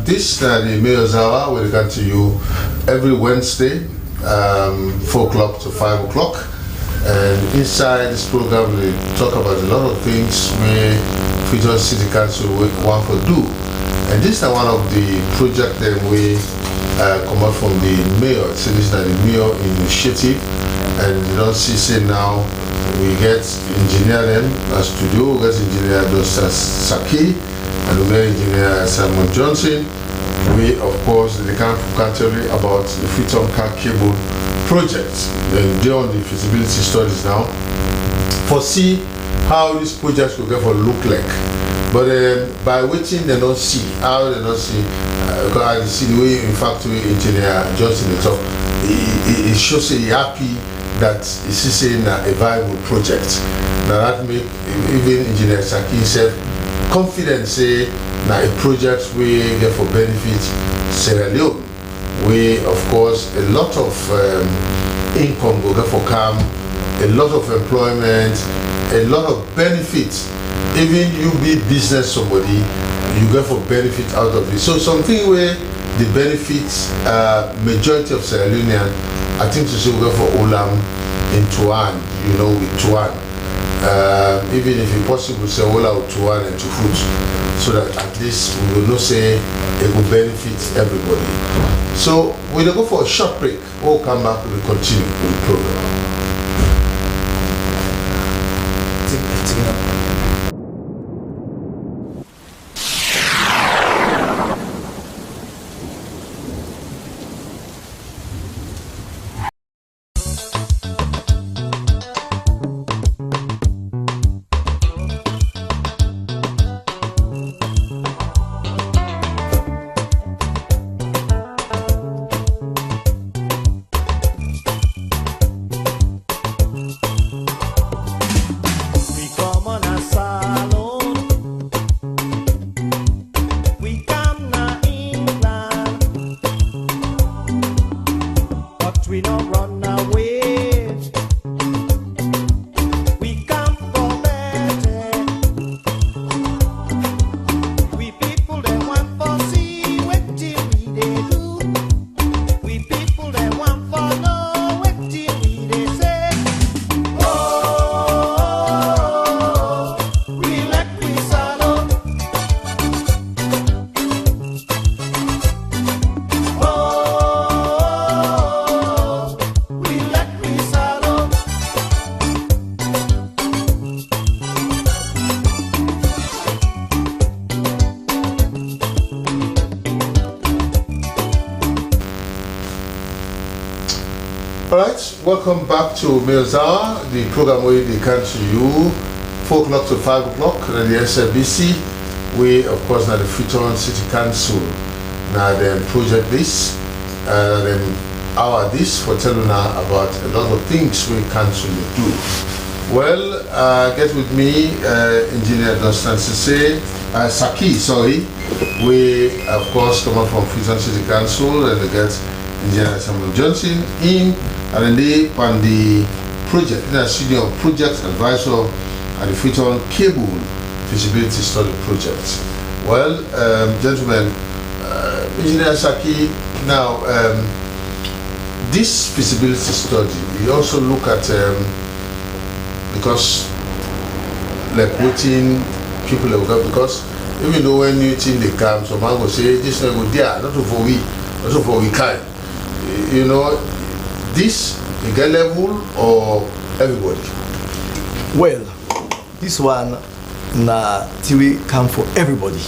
this the Mayor's Hour will come to you every Wednesday, 4 o'clock to 5 o'clock. And inside this program, we talk about a lot of things where Freetown City Council want to do. And this is one of the projects that we come out from the mayor. So this is the mayor initiative. And you don't see, say now, we get engineer them as studio, we get engineer Dr. Saki, and we get engineer Simon Johnson. We, of course, the country about the Freetown Car Cable project. They're on the feasibility studies now. Foresee how this project will get for look like. But by waiting, they don't see how they don't see. Because I see the way, in fact, we engineer Johnson the top. It shows say happy that it's saying a viable project. Now that make even engineer Saki himself confident say now a project we get for benefit Sierra Leone. We, of course, a lot of income will get for CAM, a lot of employment, a lot of benefits. Even you be business somebody, you get for benefit out of it. So something where the benefits majority of Sierra Leonean, I think to say we go for Olam in Tuan, you know, with Tuan. Even if it's possible, say Ola with Tuan and Tufut, so that at least we will not say it will benefit everybody. So we'll go for a short break. We'll come back, we'll continue with the program. right, welcome back to Meals Hour, the program where they come to you 4 o'clock to 5 o'clock at the SLBC. We, of course, now the Freetown City Council now then project this, then hour this for telling now about a lot of things we council do. Well, get with me, Engineer Dunstan Saki, sorry. We, of course, come up from Freetown City Council and get Engineer Samuel Johnson in, and then they on the project, in a senior project advisor at the Freetown Cable Feasibility Study Project. Well, gentlemen, Engineer Saki, now this feasibility study, we also look at because like putting people like, because even though when new thing they come, some man go say this not good there, not for we, not for we kind. You know, this you get level or everybody? Well, this one na theory come for everybody,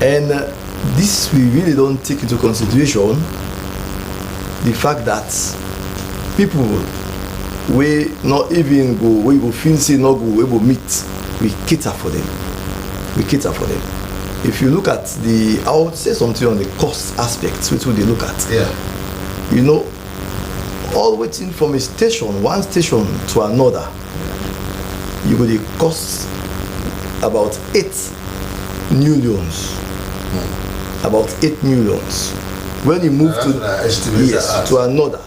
and this we really don't take into consideration the fact that people we not even go, we go feel say not go, we go meet, we cater for them. We cater for them. If you look at the, I would say something on the cost aspects, which would they look at? Yeah. You know, all waiting from a station, one station to another, you go the cost about 8 millions. About 8 millions. When you move to another,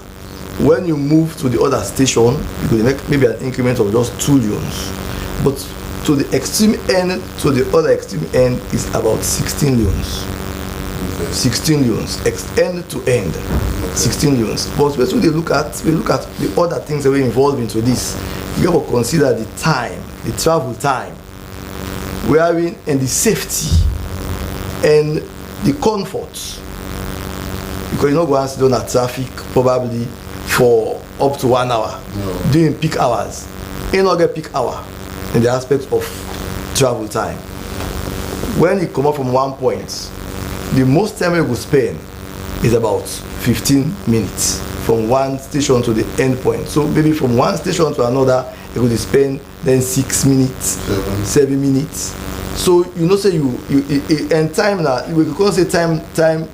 when you move to the other station, you could make maybe an increment of just 2 millions. But to the extreme end, to the other extreme end is about 16 millions. 16 millions, end to end, 16 millions. But when we look at the other things that we involved into this, you have to consider the time, the travel time, wearing and the safety and the comfort. Because you know go and sit down at traffic probably for up to 1 hour during peak hours. You not get peak hour in the aspect of travel time. When you come up from one point, the most time you will spend is about 15 minutes from one station to the end point. So maybe from one station to another, you will spend then 6 minutes, 7 minutes. So you know, say you and time now, we can say time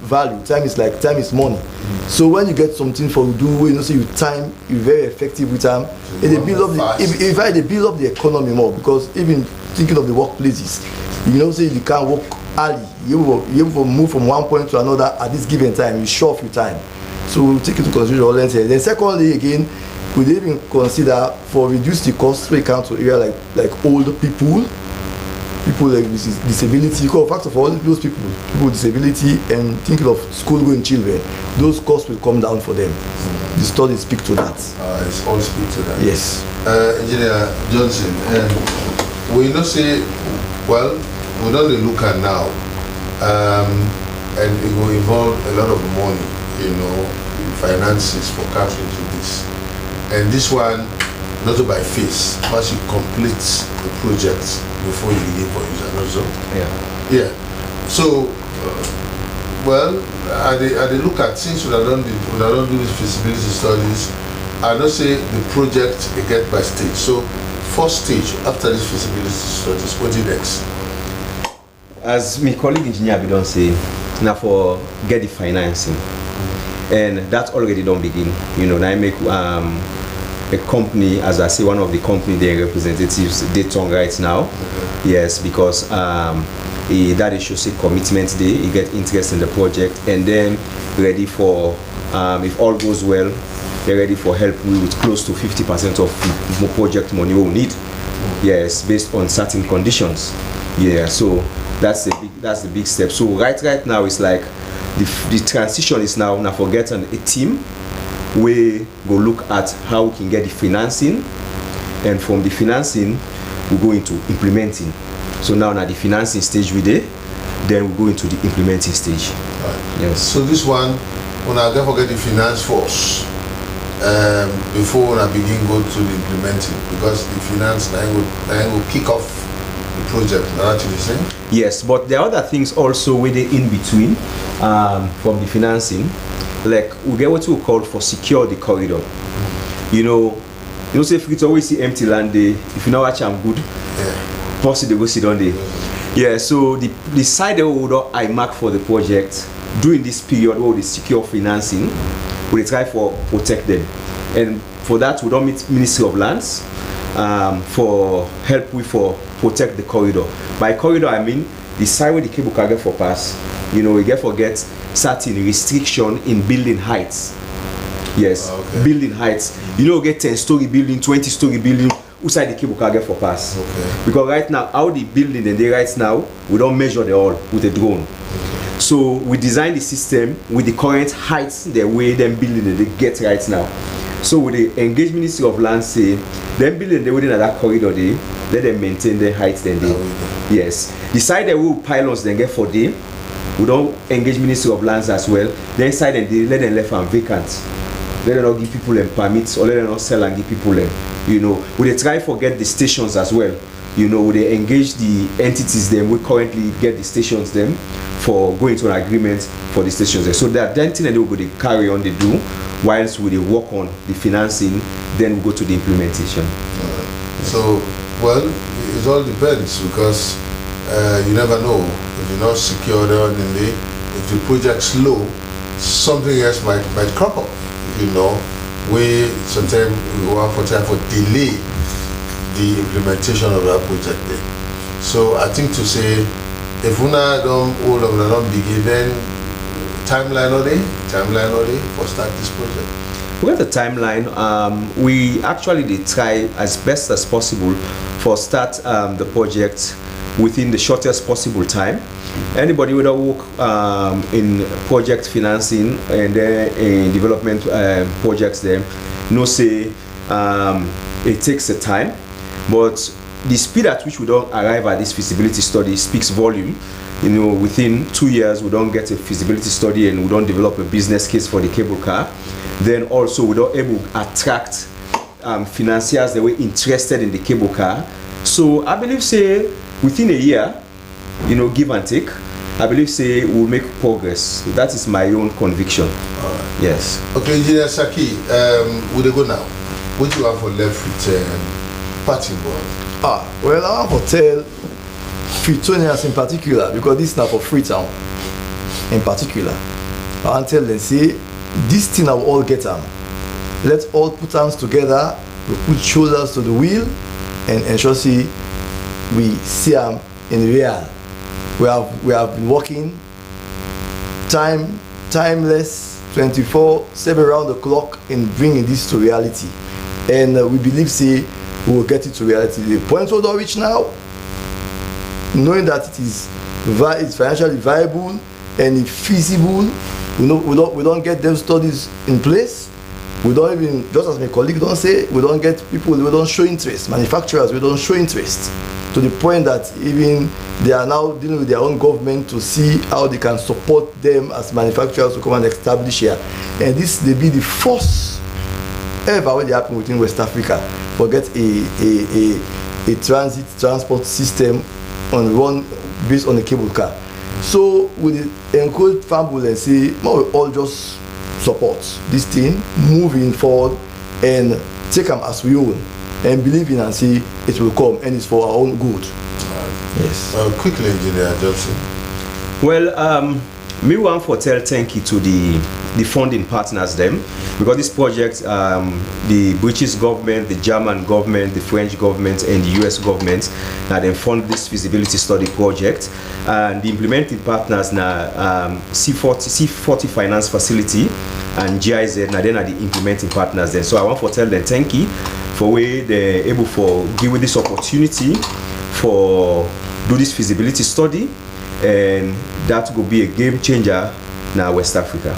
value. Time is money. So when you get something for do, you know, say you very effective with time. And they build up they build up the economy more, because even thinking of the workplaces, you know, say you can't work early. You will move from one point to another at this given time. You short your time. So we'll take into consideration all that. Then secondly, again, we even consider for reduce the cost we count to area like older people like disability. Because first of all, those people with disability and thinking of school going children, those costs will come down for them. The studies speak to that. It's all speak to that. Yes. Engineer Johnson, we not say, well, we don't look at now, and it will involve a lot of money, you know, finances for capturing to this. And this one, not by face, but you complete the project before you leave for user, not so? Yeah. So, well, I they look at things we don't do these feasibility studies. I don't say the project they get by stage. So, first stage after this feasibility studies, what do you next? As my colleague engineer Abidon say, now for get the financing, and that already don't begin. You know, now I make a company, as I say, one of the company their representatives they talk right now. Yes, because that issue say commitment day, you get interest in the project, and then ready for if all goes well, they're ready for help with close to 50% of the project money we will need. Yes, based on certain conditions. Yeah, so that's the big step. So right now it's like the transition is now for getting a team. We go look at how we can get the financing, and from the financing we go into implementing. So now the financing stage we did, then we go into the implementing stage. Right. Yes. So this one, when I don't forget the finance force before I begin go to the implementing, because the finance I will kick off the project. Not actually saying. Yes, but there are other things also with the in between from the financing. like we get what we call for secure the corridor. You know say if you always see empty land there, if you know watch I'm good, possibly they go sit on there. Yeah, so the side that we would I mark for the project during this period where the secure financing, we try for protect them. And for that we don't meet Ministry of Lands for help with for protect the corridor. By corridor I mean the side where the cable car get for pass. You know, we get forget certain restriction in building heights. Yes, building heights. You know, get 10-story building, 20-story building, outside the cable car get for pass. Because right now, how the building and they right now, we don't measure the all with a drone. So we design the system with the current heights, the way them building and they get right now. So with the engaged Ministry of Land say, them building they within that corridor they let them maintain the heights then they. Yes. The side that we pylons then get for them, we don't engage Ministry of Lands as well. Then side and they let them left and vacant. Let them not give people them permits or let them not sell and give people them. You know, we they try to get the stations as well. You know, we they engage the entities them. We currently get the stations them for going to an agreement for the stations there. So that then thing they will go they carry on they do, whilst we they work on the financing, then we go to the implementation. So, well, it all depends because you never know if you're not secure there and if the project's slow, something else might crop up. You know, we sometimes we want for time for delay the implementation of that project there. So I think to say if we don't hold on and don't begin, then timeline or for start this project. We have the timeline. We actually did try as best as possible for start the project within the shortest possible time. Anybody would work in project financing and then in development projects them no say it takes a time, but the speed at which we don't arrive at this feasibility study speaks volume. You know, within 2 years we don't get a feasibility study and we don't develop a business case for the cable car. Then also we don't able to attract financiers that were interested in the cable car. So I believe say within a year, you know, give and take, I believe say we'll make progress. That is my own conviction. Yes. Okay, Engineer Saki, we go now. What do you have for left with parting board? Well, I want to tell Freetonians in particular, because this is now for Freetown in particular. I want to tell them, say, this thing I will all get them. Let's all put hands together, we put shoulders to the wheel, and ensure see we see them in real. We have been working timeless 24/7 around the clock in bringing this to reality, and we believe say we will get it to reality. The point we don't reach now, knowing that it's financially viable and it's feasible, we don't get those studies in place. We don't even, just as my colleague don't say, we don't get people, we don't show interest. Manufacturers, we don't show interest. To the point that even they are now dealing with their own government to see how they can support them as manufacturers to come and establish here. And this may be the first ever when they happen within West Africa. Forget a transport system based on a cable car. So we encourage Fambul and say, we all just support this thing, moving forward and take them as we own. And believe in and see it will come and it's for our own good. Yes. Quickly, Engineer Johnson. Well, me want to tell thank you to the funding partners them, because this project, the British government, the German government, the French government, and the US government, now they fund this feasibility study project, and the implementing partners now C40 Finance Facility and GIZ. Now then are the implementing partners then. So I want to tell them thank you for way they're able for give me this opportunity for do this feasibility study, and that will be a game changer now West Africa.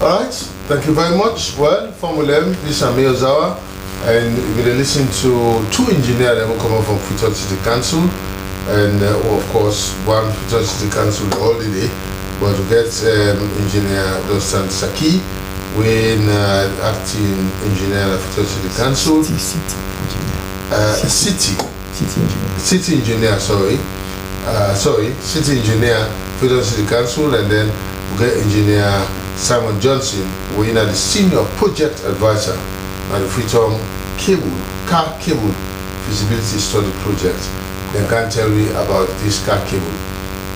All right, thank you very much. Well, Formula M, this is Amir Zawa, and we're going to listen to two engineers that will come up from Freetown City Council, and of course one Freetown City Council the holiday, but we get Engineer Dostan Saki, when acting engineer of Freetown City Council, city engineer, Freetown City Council, and then we get Engineer Simon Johnson, who is the senior project advisor on the Freetown car cable feasibility study project. They can tell you about this car cable.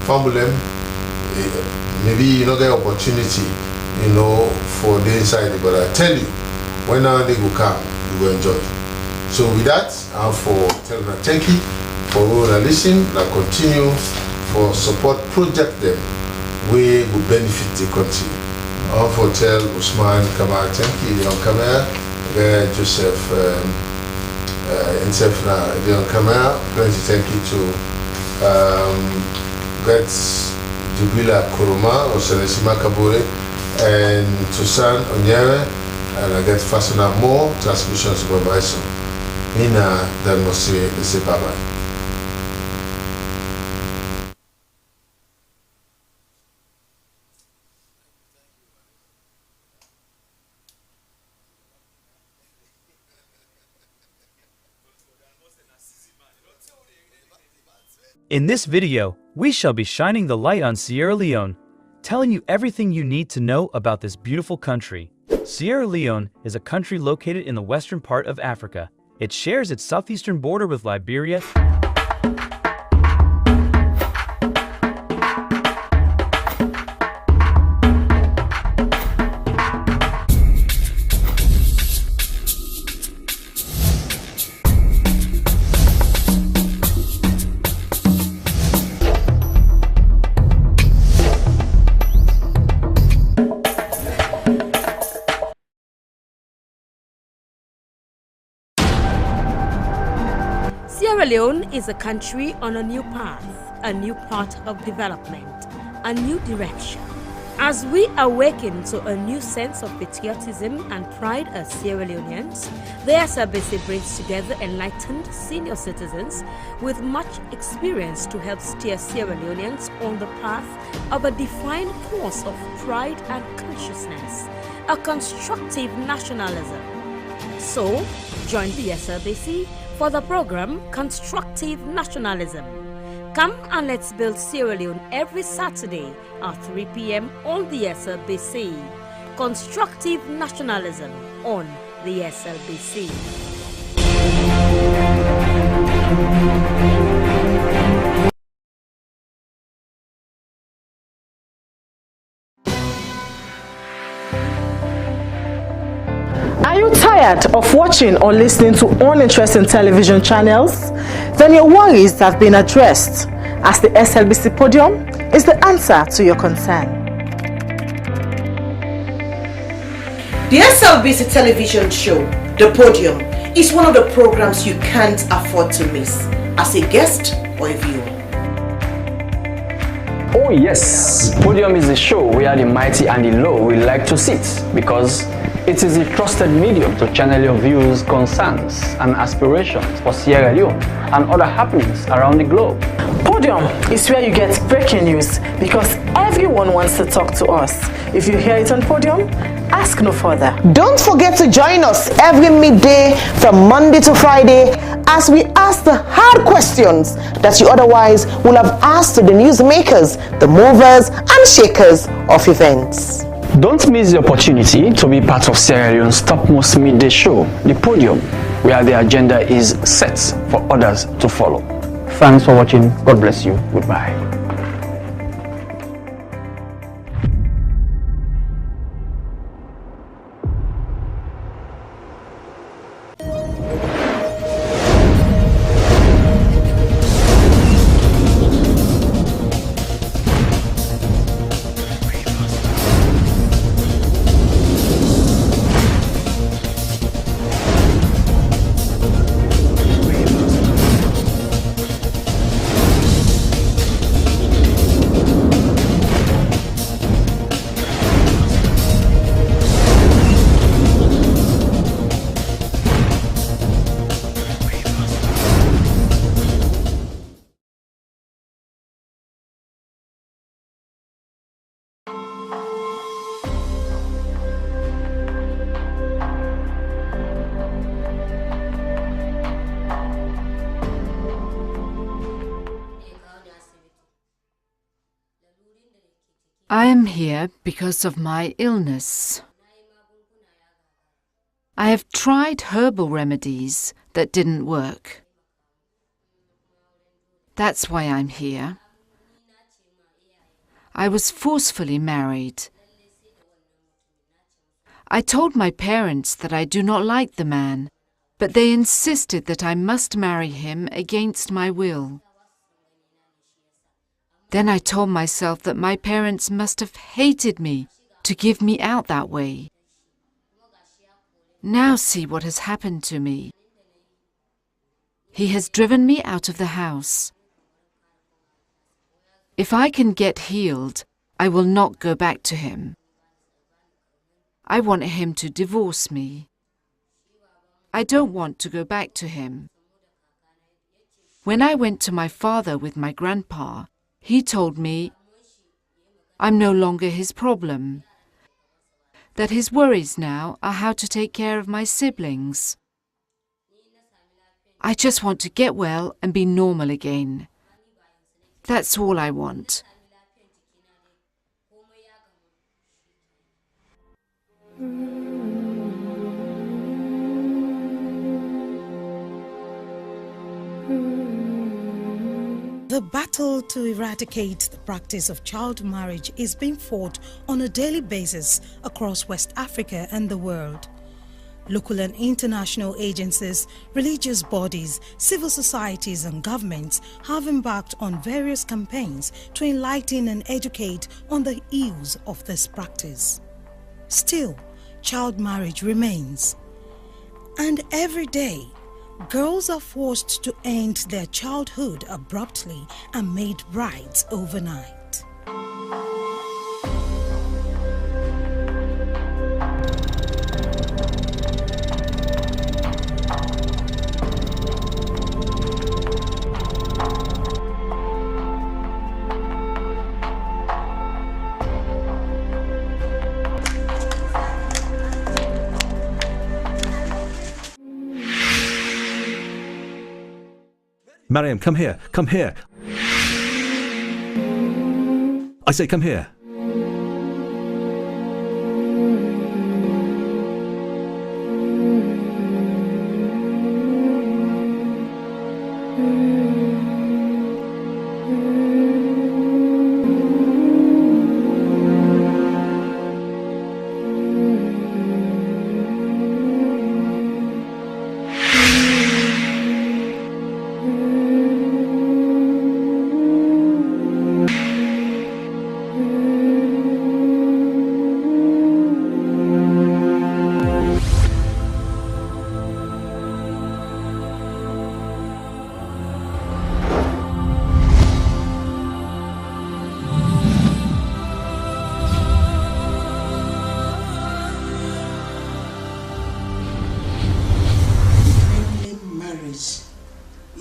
Famulem, maybe you don't get opportunity, for the inside, but I tell you, when they go come, you will enjoy. So with that, I'm for telling you thank you for all that listen and continue for support project them we will benefit the country. I'm for tell Usman Kamal thank you on camera, Joseph Insefna on camera, plenty thank you to Gets Jubila Kuruma or Celestima Kabure and Tusan Onyere, and I get Fasuna More transmission supervisor. Mina Dalmosi Sebaba. In this video, we shall be shining the light on Sierra Leone, telling you everything you need to know about this beautiful country. Sierra Leone is a country located in the western part of Africa. It shares its southeastern border with Liberia. Sierra Leone is a country on a new path of development, a new direction. As we awaken to a new sense of patriotism and pride as Sierra Leoneans, the SLBC brings together enlightened senior citizens with much experience to help steer Sierra Leoneans on the path of a defined course of pride and consciousness, a constructive nationalism. So, join the SLBC for the program Constructive Nationalism. Come and let's build Sierra Leone every Saturday at 3 p.m. on the SLBC. Constructive Nationalism on the SLBC. Are you tired of watching or listening to uninteresting television channels? Then your worries have been addressed, as the SLBC Podium is the answer to your concern. The SLBC television show, The Podium, is one of the programs you can't afford to miss as a guest or a viewer. Oh yes, Podium is a show where the mighty and the low will like to sit, because it is a trusted medium to channel your views, concerns and aspirations for Sierra Leone and other happenings around the globe. Podium is where you get breaking news, because everyone wants to talk to us. If you hear it on Podium, ask no further. Don't forget to join us every midday from Monday to Friday as we ask the hard questions that you otherwise would have asked to the newsmakers, the movers and shakers of events. Don't miss the opportunity to be part of Sierra Leone's topmost midday show, The Podium, where the agenda is set for others to follow. Thanks for watching. God bless you. Goodbye. I am here because of my illness. I have tried herbal remedies that didn't work. That's why I'm here. I was forcefully married. I told my parents that I do not like the man, but they insisted that I must marry him against my will. Then I told myself that my parents must have hated me to give me out that way. Now see what has happened to me. He has driven me out of the house. If I can get healed, I will not go back to him. I want him to divorce me. I don't want to go back to him. When I went to my father with my grandpa, he told me I'm no longer his problem, that his worries now are how to take care of my siblings. I just want to get well and be normal again. That's all I want. The battle to eradicate the practice of child marriage is being fought on a daily basis across West Africa and the world. Local and international agencies, religious bodies, civil societies and governments have embarked on various campaigns to enlighten and educate on the ills of this practice. Still, child marriage remains. And every day, girls are forced to end their childhood abruptly and made brides overnight. Mariam, come here, come here. I say, come here.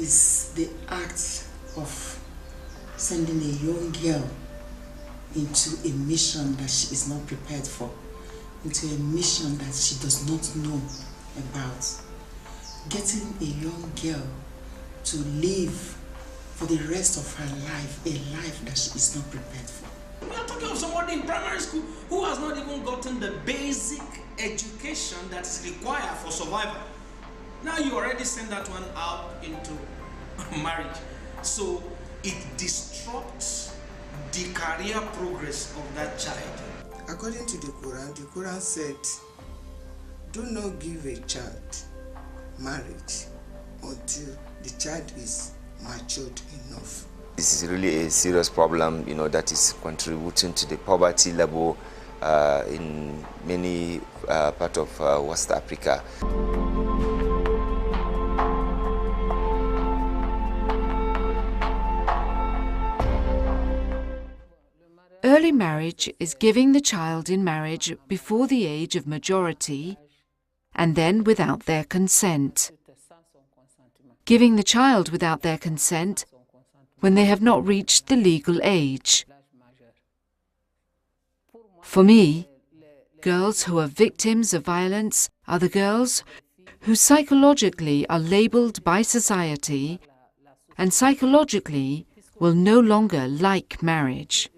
Is the act of sending a young girl into a mission that she is not prepared for, into a mission that she does not know about. Getting a young girl to live for the rest of her life, a life that she is not prepared for. We are talking of somebody in primary school who has not even gotten the basic education that is required for survival. Now you already send that one out into marriage. So it disrupts the career progress of that child. According to the Quran said, do not give a child marriage until the child is matured enough. This is really a serious problem, that is contributing to the poverty level in many parts of West Africa. Early marriage is giving the child in marriage before the age of majority and then without their consent. Giving the child without their consent when they have not reached the legal age. For me, girls who are victims of violence are the girls who psychologically are labelled by society and psychologically will no longer like marriage.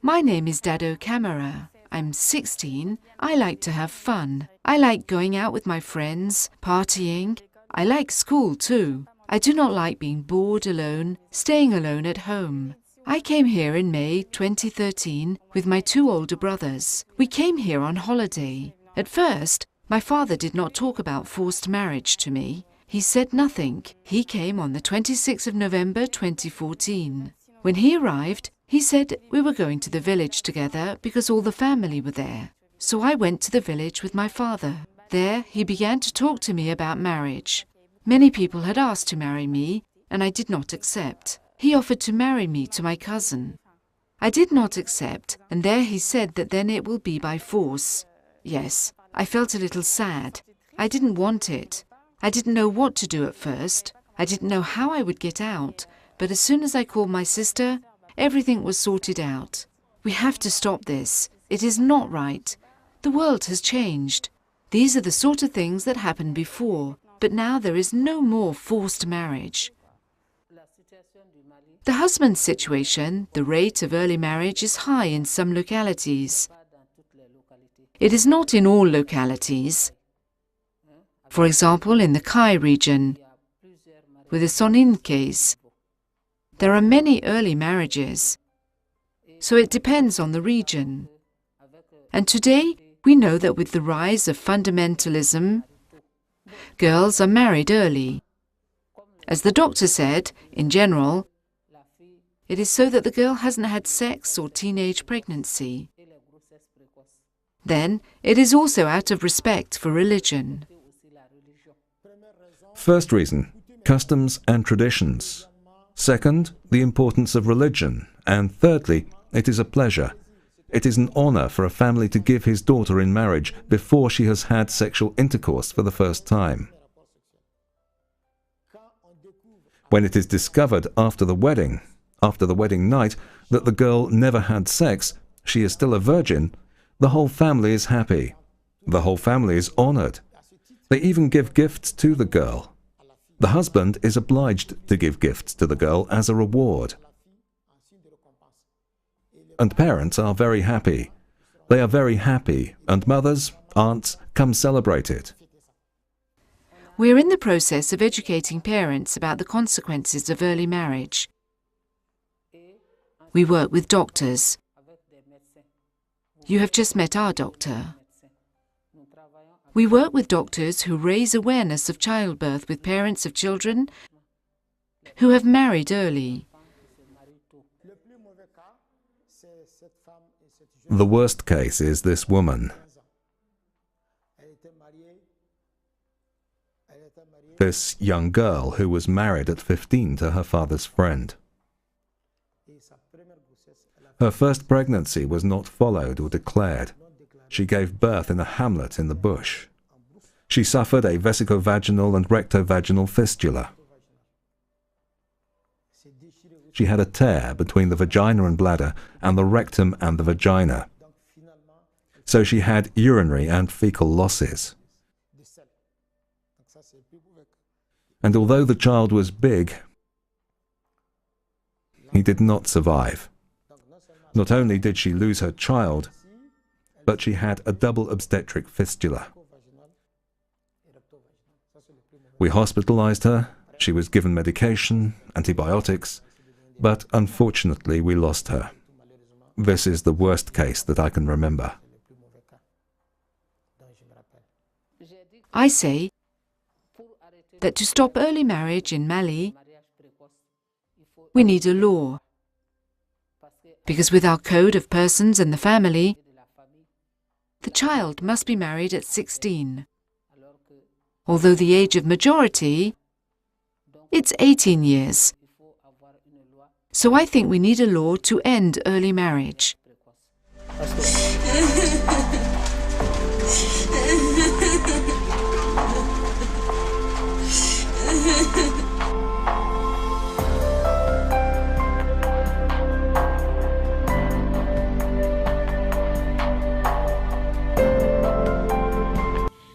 My name is Dado Camara. I'm 16. I like to have fun. I like going out with my friends, partying. I like school too. I do not like being bored alone, staying alone at home. I came here in May 2013 with my 2 older brothers. We came here on holiday. At first, my father did not talk about forced marriage to me. He said nothing. He came on the 26th of November 2014. When he arrived, he said we were going to the village together because all the family were there. So I went to the village with my father. There, he began to talk to me about marriage. Many people had asked to marry me, and I did not accept. He offered to marry me to my cousin. I did not accept, and there he said that then it will be by force. Yes, I felt a little sad. I didn't want it. I didn't know what to do at first. I didn't know how I would get out, but as soon as I called my sister, everything was sorted out. We have to stop this. It is not right. The world has changed. These are the sort of things that happened before, but now there is no more forced marriage. The husband's situation, the rate of early marriage is high in some localities. It is not in all localities. For example, in the Kai region, with the Sonin case, there are many early marriages. So it depends on the region. And today, we know that with the rise of fundamentalism, girls are married early. As the doctor said, in general, it is so that the girl hasn't had sex or teenage pregnancy. Then, it is also out of respect for religion. First reason, customs and traditions. Second, the importance of religion. And thirdly, it is a pleasure. It is an honor for a family to give his daughter in marriage before she has had sexual intercourse for the first time. When it is discovered after the wedding night, that the girl never had sex, she is still a virgin, the whole family is happy. The whole family is honored. They even give gifts to the girl. The husband is obliged to give gifts to the girl as a reward. And parents are very happy. They are very happy, and mothers, aunts come celebrate it. We are in the process of educating parents about the consequences of early marriage. We work with doctors. You have just met our doctor. We work with doctors who raise awareness of childbirth with parents of children who have married early. The worst case is this woman. This young girl who was married at 15 to her father's friend. Her first pregnancy was not followed or declared. She gave birth in a hamlet in the bush. She suffered a vesicovaginal and rectovaginal fistula. She had a tear between the vagina and bladder and the rectum and the vagina. So she had urinary and fecal losses. And although the child was big, he did not survive. Not only did she lose her child, but she had a double obstetric fistula. We hospitalized her, she was given medication, antibiotics, but unfortunately we lost her. This is the worst case that I can remember. I say that to stop early marriage in Mali, we need a law. Because with our code of persons and the family, the child must be married at 16. Although the age of majority, it's 18 years. So I think we need a law to end early marriage.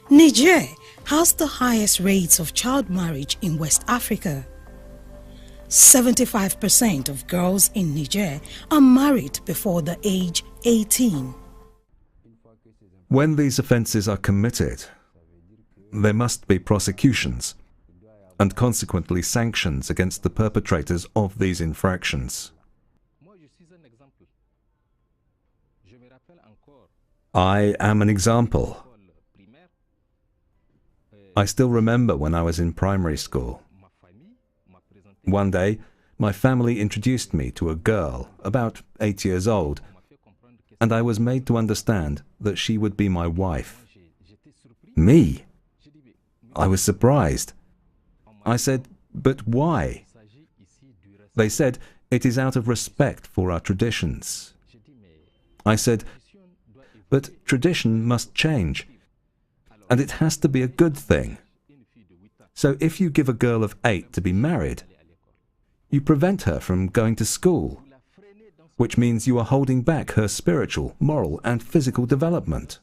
Niger has the highest rates of child marriage in West Africa. 75% of girls in Niger are married before the age 18. When these offences are committed, there must be prosecutions and consequently sanctions against the perpetrators of these infractions. I am an example. I still remember when I was in primary school. One day, my family introduced me to a girl about 8 years old, and I was made to understand that she would be my wife. Me? I was surprised. I said, "But why?" They said, "It is out of respect for our traditions." I said, "But tradition must change, and it has to be a good thing. So if you give a girl of 8 to be married, you prevent her from going to school, which means you are holding back her spiritual, moral, and physical development."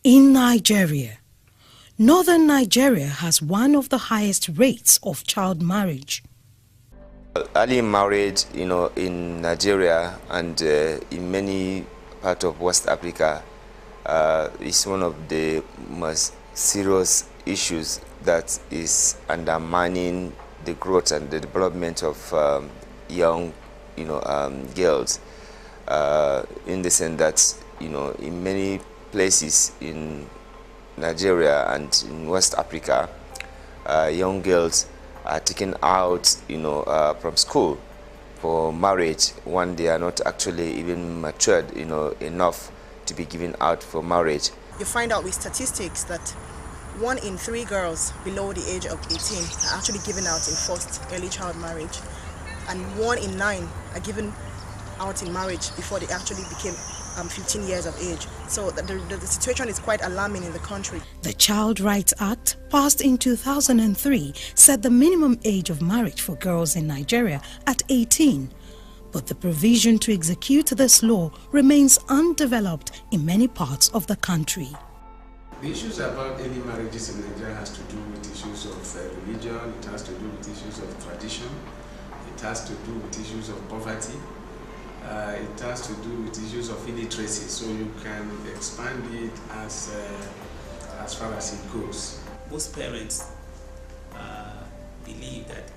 In Nigeria, Northern Nigeria has one of the highest rates of child marriage. Early marriage, in Nigeria and in many parts of West Africa is one of the most serious issues that is undermining the growth and the development of young, girls. In the sense that, in many places in Nigeria and in West Africa, young girls are taken out, from school for marriage when they are not actually even matured, enough to be given out for marriage. You find out with statistics that 1 in 3 girls below the age of 18 are actually given out in forced early child marriage, and 1 in 9 are given out in marriage before they actually became 15 years of age. So the situation is quite alarming in the country. The Child Rights Act, passed in 2003, set the minimum age of marriage for girls in Nigeria at 18. But the provision to execute this law remains undeveloped in many parts of the country. The issues about early marriages in Nigeria has to do with issues of religion, it has to do with issues of tradition, it has to do with issues of poverty. It has to do with issues of illiteracy, so you can expand it as far as it goes. Most parents believe that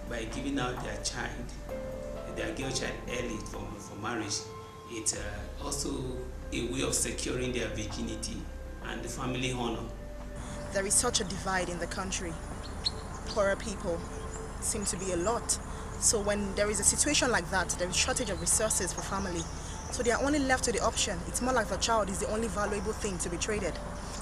by giving out their girl child early for marriage, it's also a way of securing their virginity and the family honor. There is such a divide in the country. Poorer people seem to be a lot. So when there is a situation like that, there is shortage of resources for family. So they are only left to the option. It's more like the child is the only valuable thing to be traded.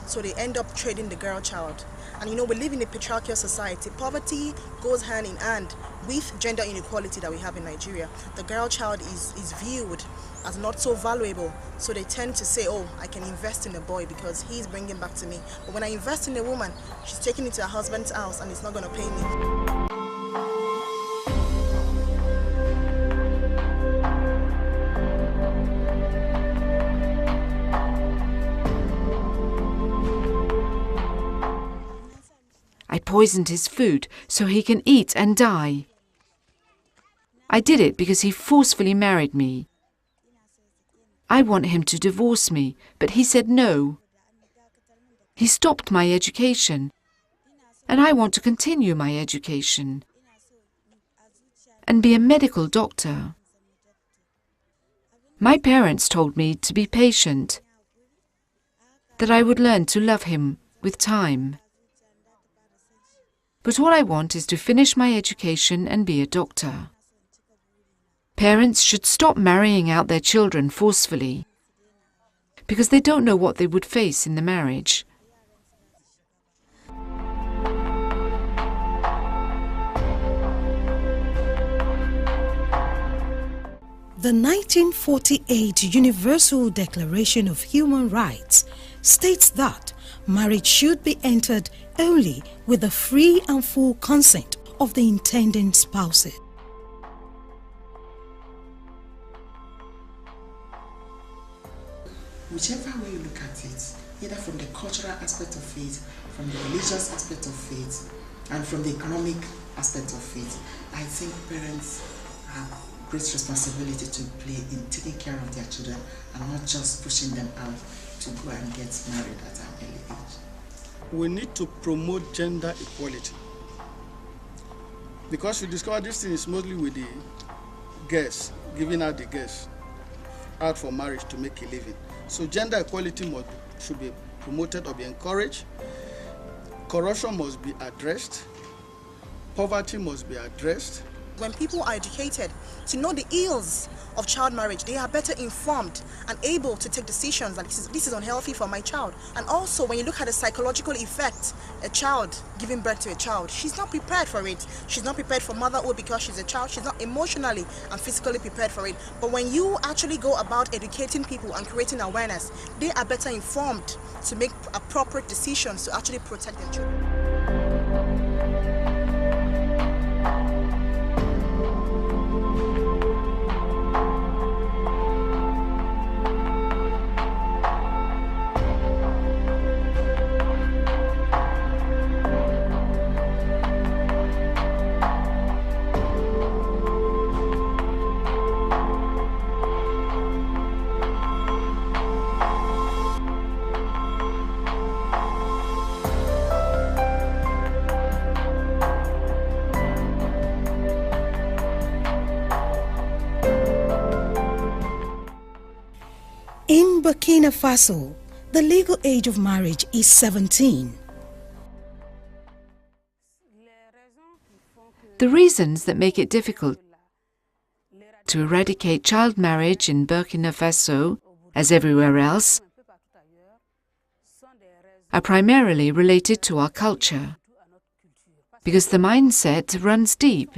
So they end up trading the girl child. And we live in a patriarchal society. Poverty goes hand in hand with gender inequality that we have in Nigeria. The girl child is viewed as not so valuable. So they tend to say, "Oh, I can invest in a boy because he's bringing back to me. But when I invest in a woman, she's taking it to her husband's house and it's not going to pay me." I poisoned his food so he can eat and die. I did it because he forcefully married me. I want him to divorce me, but he said no. He stopped my education, and I want to continue my education and be a medical doctor. My parents told me to be patient, that I would learn to love him with time. But all I want is to finish my education and be a doctor. Parents should stop marrying out their children forcefully, because they don't know what they would face in the marriage. The 1948 Universal Declaration of Human Rights states that marriage should be entered only with the free and full consent of the intending spouses. Whichever way you look at it, either from the cultural aspect of faith, from the religious aspect of faith, and from the economic aspect of it. I think parents have great responsibility to play in taking care of their children and not just pushing them out to go and get married at an early age. We need to promote gender equality, because we discover this thing is mostly with the girls, giving out the girls out for marriage to make a living. So gender equality should be promoted or be encouraged. Corruption must be addressed. Poverty must be addressed. When people are educated to know the ills of child marriage, they are better informed and able to take decisions like this is unhealthy for my child. And also when you look at the psychological effect, a child giving birth to a child, she's not prepared for it. She's not prepared for motherhood because she's a child. She's not emotionally and physically prepared for it. But when you actually go about educating people and creating awareness, they are better informed to make appropriate decisions to actually protect their children. In Burkina Faso, the legal age of marriage is 17. The reasons that make it difficult to eradicate child marriage in Burkina Faso, as everywhere else, are primarily related to our culture, because the mindset runs deep.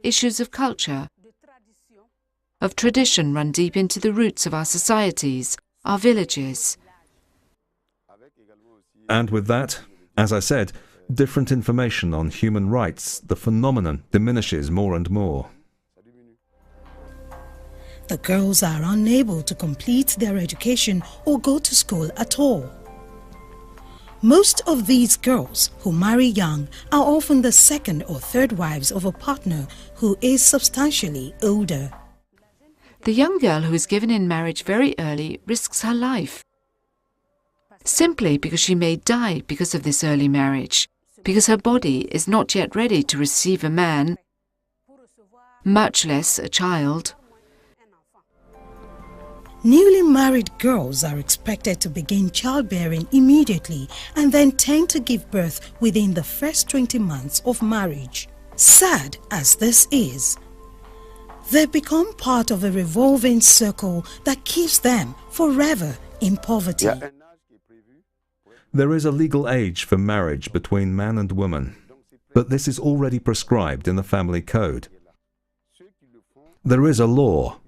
Issues of culture, of tradition run deep into the roots of our societies, our villages. And with that, as I said, different information on human rights, the phenomenon diminishes more and more. The girls are unable to complete their education or go to school at all. Most of these girls who marry young are often the second or third wives of a partner who is substantially older. The young girl who is given in marriage very early risks her life, simply because she may die because of this early marriage, because her body is not yet ready to receive a man, much less a child. Newly married girls are expected to begin childbearing immediately and then tend to give birth within the first 20 months of marriage. Sad as this is, they become part of a revolving circle that keeps them forever in poverty. There is a legal age for marriage between man and woman, but this is already prescribed in the family code. There is a law,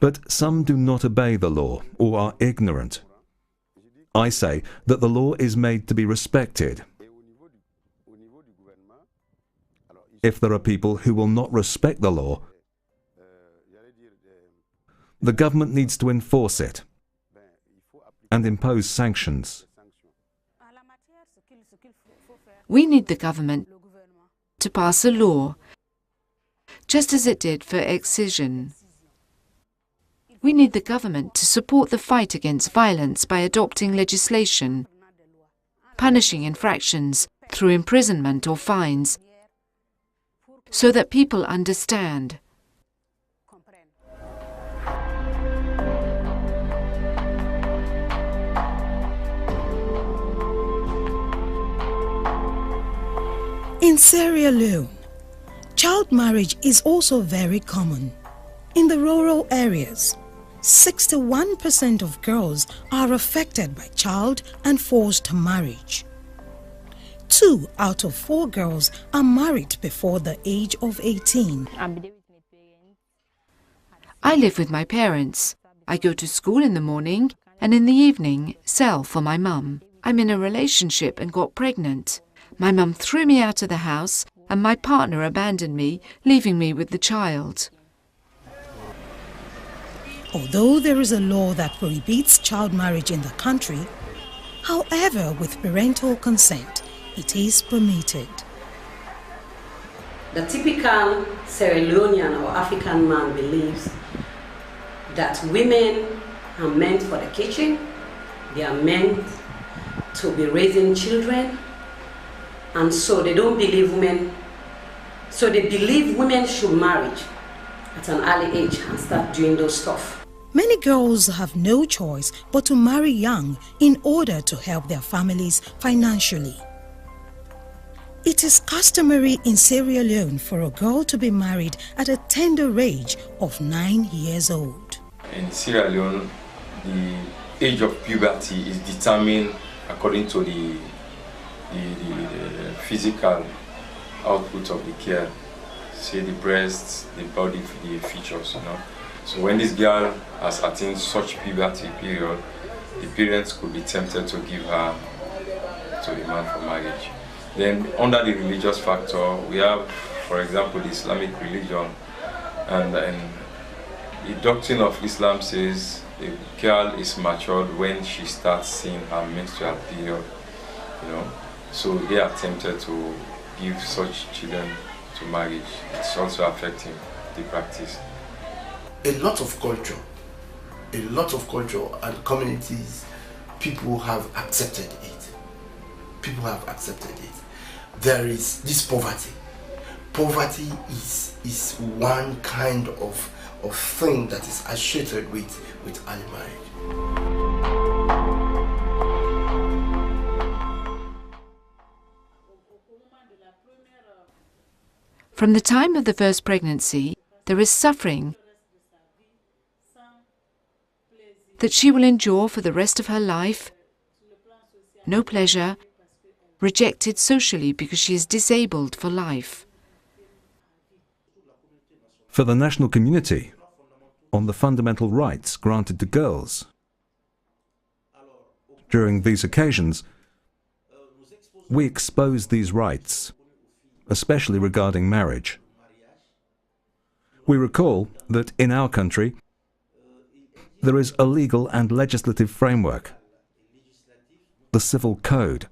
but some do not obey the law or are ignorant. I say that the law is made to be respected. If there are people who will not respect the law, the government needs to enforce it and impose sanctions. We need the government to pass a law, just as it did for excision. We need the government to support the fight against violence by adopting legislation, punishing infractions through imprisonment or fines, so that people understand. In Sierra Leone, child marriage is also very common. In the rural areas, 61% of girls are affected by child and forced marriage. 2 out of 4 girls are married before the age of 18. I live with my parents. I go to school in the morning and in the evening sell for my mum. I'm in a relationship and got pregnant. My mum threw me out of the house and my partner abandoned me, leaving me with the child. Although there is a law that prohibits child marriage in the country, however, with parental consent, it is permitted. The typical Sierra Leonean or African man believes that women are meant for the kitchen, they are meant to be raising children, and so they don't believe women, so they believe women should marry at an early age and start doing those stuff. Many girls have no choice but to marry young in order to help their families financially. It is customary in Sierra Leone for a girl to be married at a tender age of 9 years old. In Sierra Leone, the age of puberty is determined according to the physical output of the care, say the breasts, the body, the features, you know. So when this girl has attained such puberty period, the parents could be tempted to give her to the man for marriage. Then under the religious factor, we have, for example, the Islamic religion, and the doctrine of Islam says the girl is matured when she starts seeing her menstrual period, you know. So they are tempted to give such children to marriage. It's also affecting the practice. A lot of culture and communities, people have accepted it. People have accepted it. There is this poverty. Poverty is one kind of thing that is associated with early marriage. From the time of the first pregnancy, there is suffering that she will endure for the rest of her life, no pleasure, rejected socially because she is disabled for life. For the national community, on the fundamental rights granted to girls. During these occasions, we expose these rights, especially regarding marriage. We recall that in our country, there is a legal and legislative framework, the Civil Code,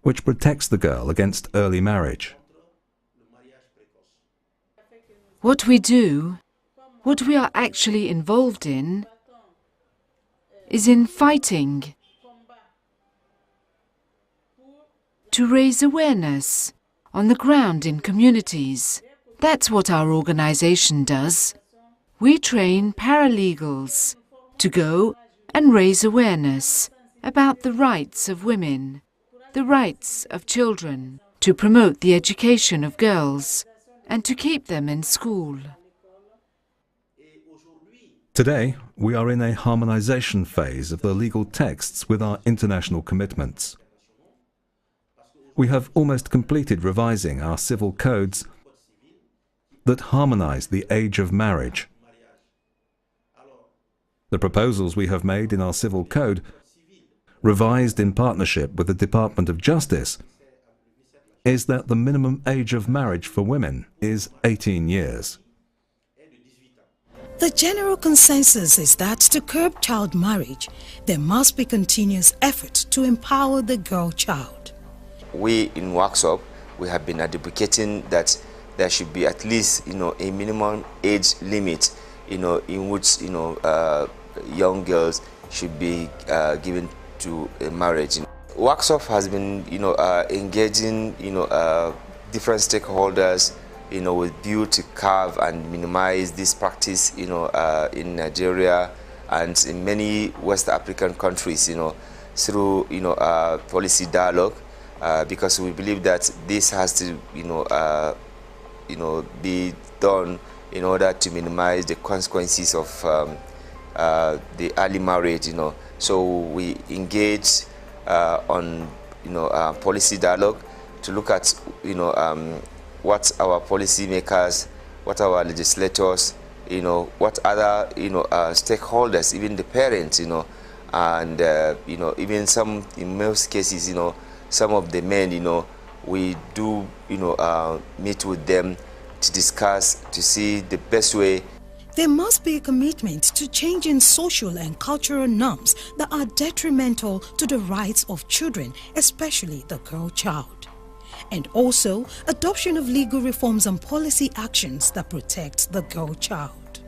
which protects the girl against early marriage. What we do, what we are actually involved in, is in fighting to raise awareness on the ground in communities. That's what our organization does. We train paralegals to go and raise awareness about the rights of women, the rights of children, to promote the education of girls and to keep them in school. Today, we are in a harmonization phase of the legal texts with our international commitments. We have almost completed revising our civil codes that harmonize the age of marriage. The proposals we have made in our civil code, revised in partnership with the Department of Justice, is that the minimum age of marriage for women is 18 years. The general consensus is that to curb child marriage, there must be continuous effort to empower the girl child. We in workshop, we have been advocating that there should be at least, a minimum age limit, in which, young girls should be given to marriage. Workshop has been, engaging, different stakeholders, with view to curb and minimize this practice, in Nigeria and in many West African countries, through, policy dialogue, because we believe that this has to, be done in order to minimize the consequences of the early marriage, So we engage on, policy dialogue to look at, what our policymakers, what our legislators, what other, stakeholders, even the parents, and, even some, in most cases, some of the men, we do, meet with them to discuss, to see the best way. There must be a commitment to changing social and cultural norms that are detrimental to the rights of children, especially the girl child. And also, adoption of legal reforms and policy actions that protect the girl child.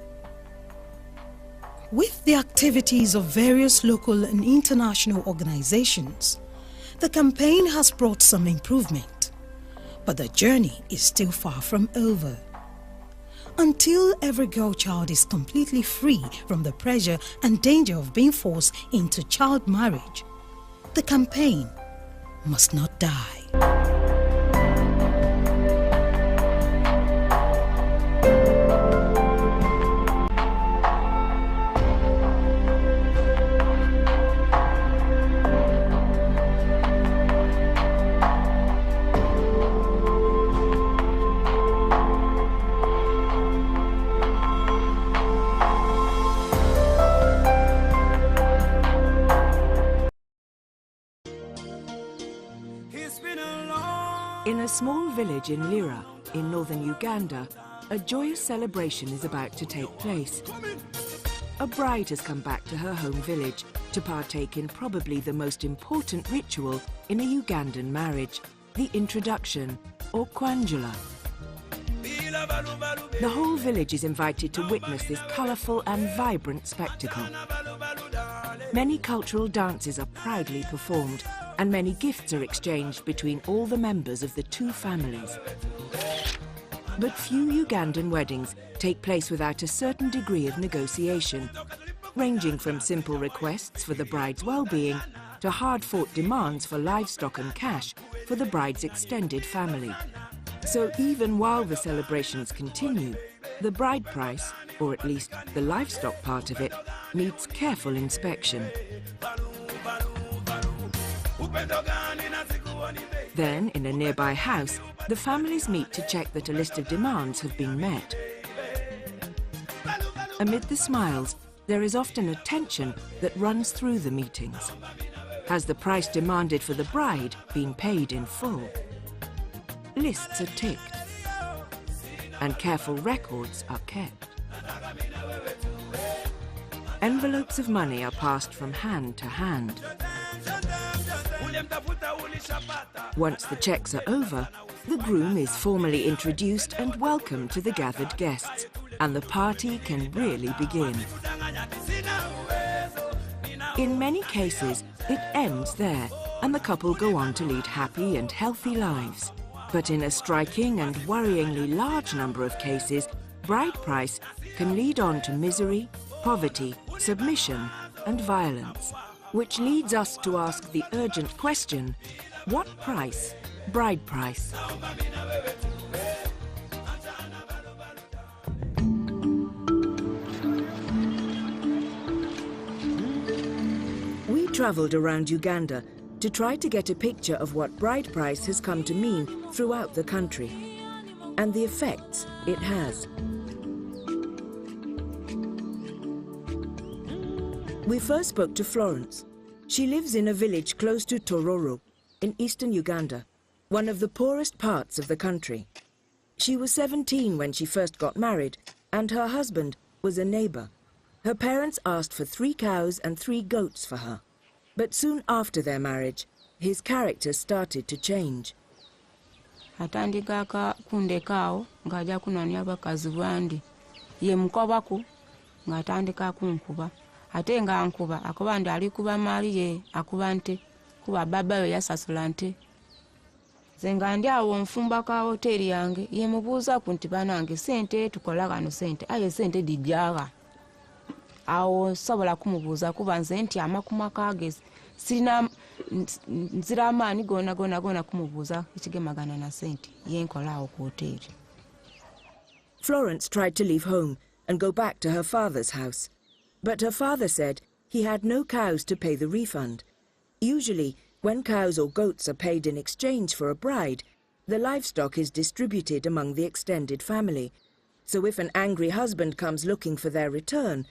With the activities of various local and international organizations, the campaign has brought some improvement, but the journey is still far from over. Until every girl child is completely free from the pressure and danger of being forced into child marriage, the campaign must not die. In a small village in Lira, in northern Uganda, a joyous celebration is about to take place. A bride has come back to her home village to partake in probably the most important ritual in a Ugandan marriage, the introduction, or kwanjula. The whole village is invited to witness this colourful and vibrant spectacle. Many cultural dances are proudly performed, and many gifts are exchanged between all the members of the two families. But few Ugandan weddings take place without a certain degree of negotiation, ranging from simple requests for the bride's well-being to hard-fought demands for livestock and cash for the bride's extended family. So even while the celebrations continue, the bride price, or at least the livestock part of it, needs careful inspection. Then, in a nearby house, the families meet to check that a list of demands have been met. Amid the smiles, there is often a tension that runs through the meetings. Has the price demanded for the bride been paid in full? Lists are ticked, and careful records are kept. Envelopes of money are passed from hand to hand. Once the checks are over, the groom is formally introduced and welcomed to the gathered guests, and the party can really begin. In many cases, it ends there, and the couple go on to lead happy and healthy lives. But in a striking and worryingly large number of cases, bride price can lead on to misery, poverty, submission, and violence. Which leads us to ask the urgent question, what price, bride price? We travelled around Uganda to try to get a picture of what bride price has come to mean throughout the country, and the effects it has. We first spoke to Florence. She lives in a village close to Tororo, in eastern Uganda, one of the poorest parts of the country. She was 17 when she first got married, and her husband was a neighbour. Her parents asked for 3 cows and 3 goats for her. But soon after their marriage, his character started to change. Atandika kundekao ngaja kunania bakazi bandi ye mukobako ngatandika kunkuba ate nga nkuba akoba ndi alikuba mali ye akuba nte kuba baba we yasasula nte zenga ndi awo nfumba ka hoteli yange ye mubuuza ku nti banange sente tukola kano sente aye sente dijjaga awo sobola kumubuuza kuba nze nti amakuma kage sina nzira amaani gona kumubuuza ekigemagana na sente ye nkola awo ku hoteli. Florence tried to leave home and go back to her father's house. But her father said he had no cows to pay the refund. Usually, when cows or goats are paid in exchange for a bride, the livestock is distributed among the extended family. So if an angry husband comes looking for their return,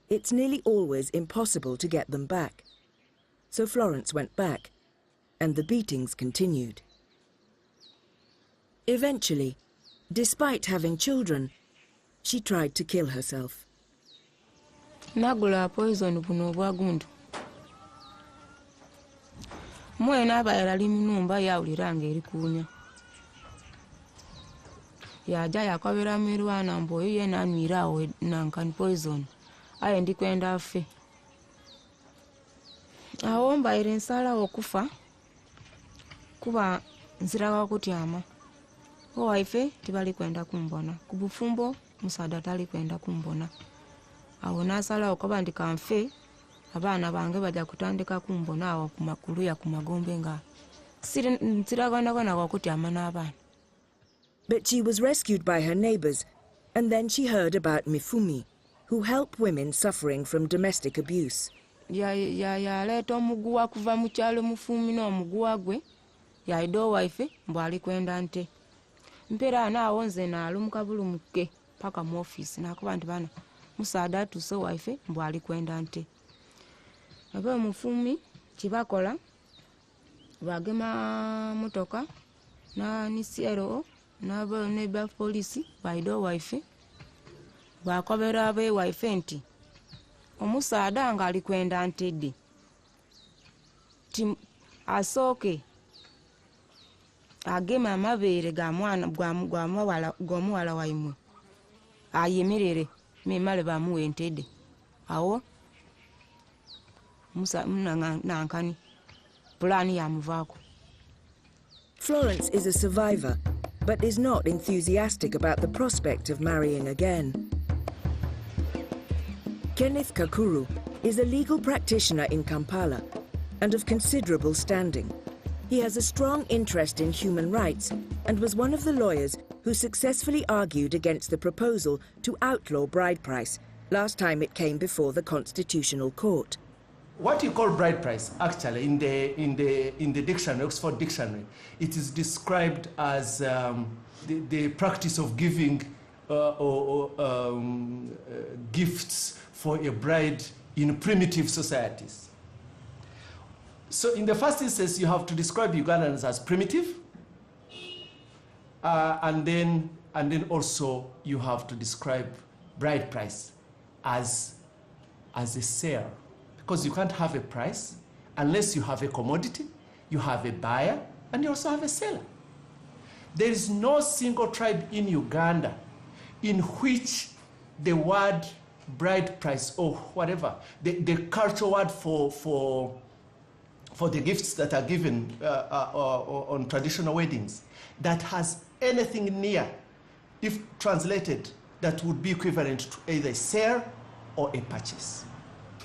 it's nearly always impossible to get them back. So Florence went back, and the beatings continued. Eventually, despite having children, She tried to kill herself. Nagula poison buno bwagundu. Mwena abayala limunumba yawuliranga eri kunya. Yaja yakobera mirwana mboyo yena anwirawo nankani poison. Aye ndikwenda afe. Awo mbaire nsalawo okufa kuba nzirawo kutyama. Owaife tibali kwenda kumbona. Kubufumbo musada tali kwenda kumbona. Awo nasalawo kuba ndikanfe abaana bange baja kutandika kumbona awo kumakulu ya kumagombe nga nsiragana wakutyama n'abaana. But she was rescued by her neighbors, and then she heard about Mifumi, who help women suffering from domestic abuse. Yaleeta omuguwa kuva mu kyalo Mufumi n'omuguwa gwe yaida owaife mbu ali kwenda nte. Mpera naawo nze naalumuka bulumuke paka mu office nakuba nti bana musaada atuuse owaife mbu ali kwenda nte. Aba Mufumi kibakola bagema motoka na NCRO ne polisi baida owaife bakobera abe waife nti omusaada nga ali kwenda ntedde asooke agema amabeere ga mwana gw'omuwala waimwe ayemerere memale bamuwe ntedde awo nankani pulani yamuvaako. Florence is a survivor, but is not enthusiastic about the prospect of marrying again. Kenneth Kakuru is a legal practitioner in Kampala and of considerable standing. He has a strong interest in human rights and was one of the lawyers who successfully argued against the proposal to outlaw bride price last time it came before the Constitutional Court. What you call bride price, actually, in the dictionary, Oxford Dictionary, it is described as the practice of giving gifts for a bride in primitive societies. So in the first instance, you have to describe Ugandans as primitive, and then also you have to describe bride price as a sale. Because you can't have a price unless you have a commodity, you have a buyer, and you also have a seller. There is no single tribe in Uganda in which the word bride price or whatever, the cultural word for the gifts that are given on traditional weddings, that has anything near, if translated, that would be equivalent to either a sale or a purchase.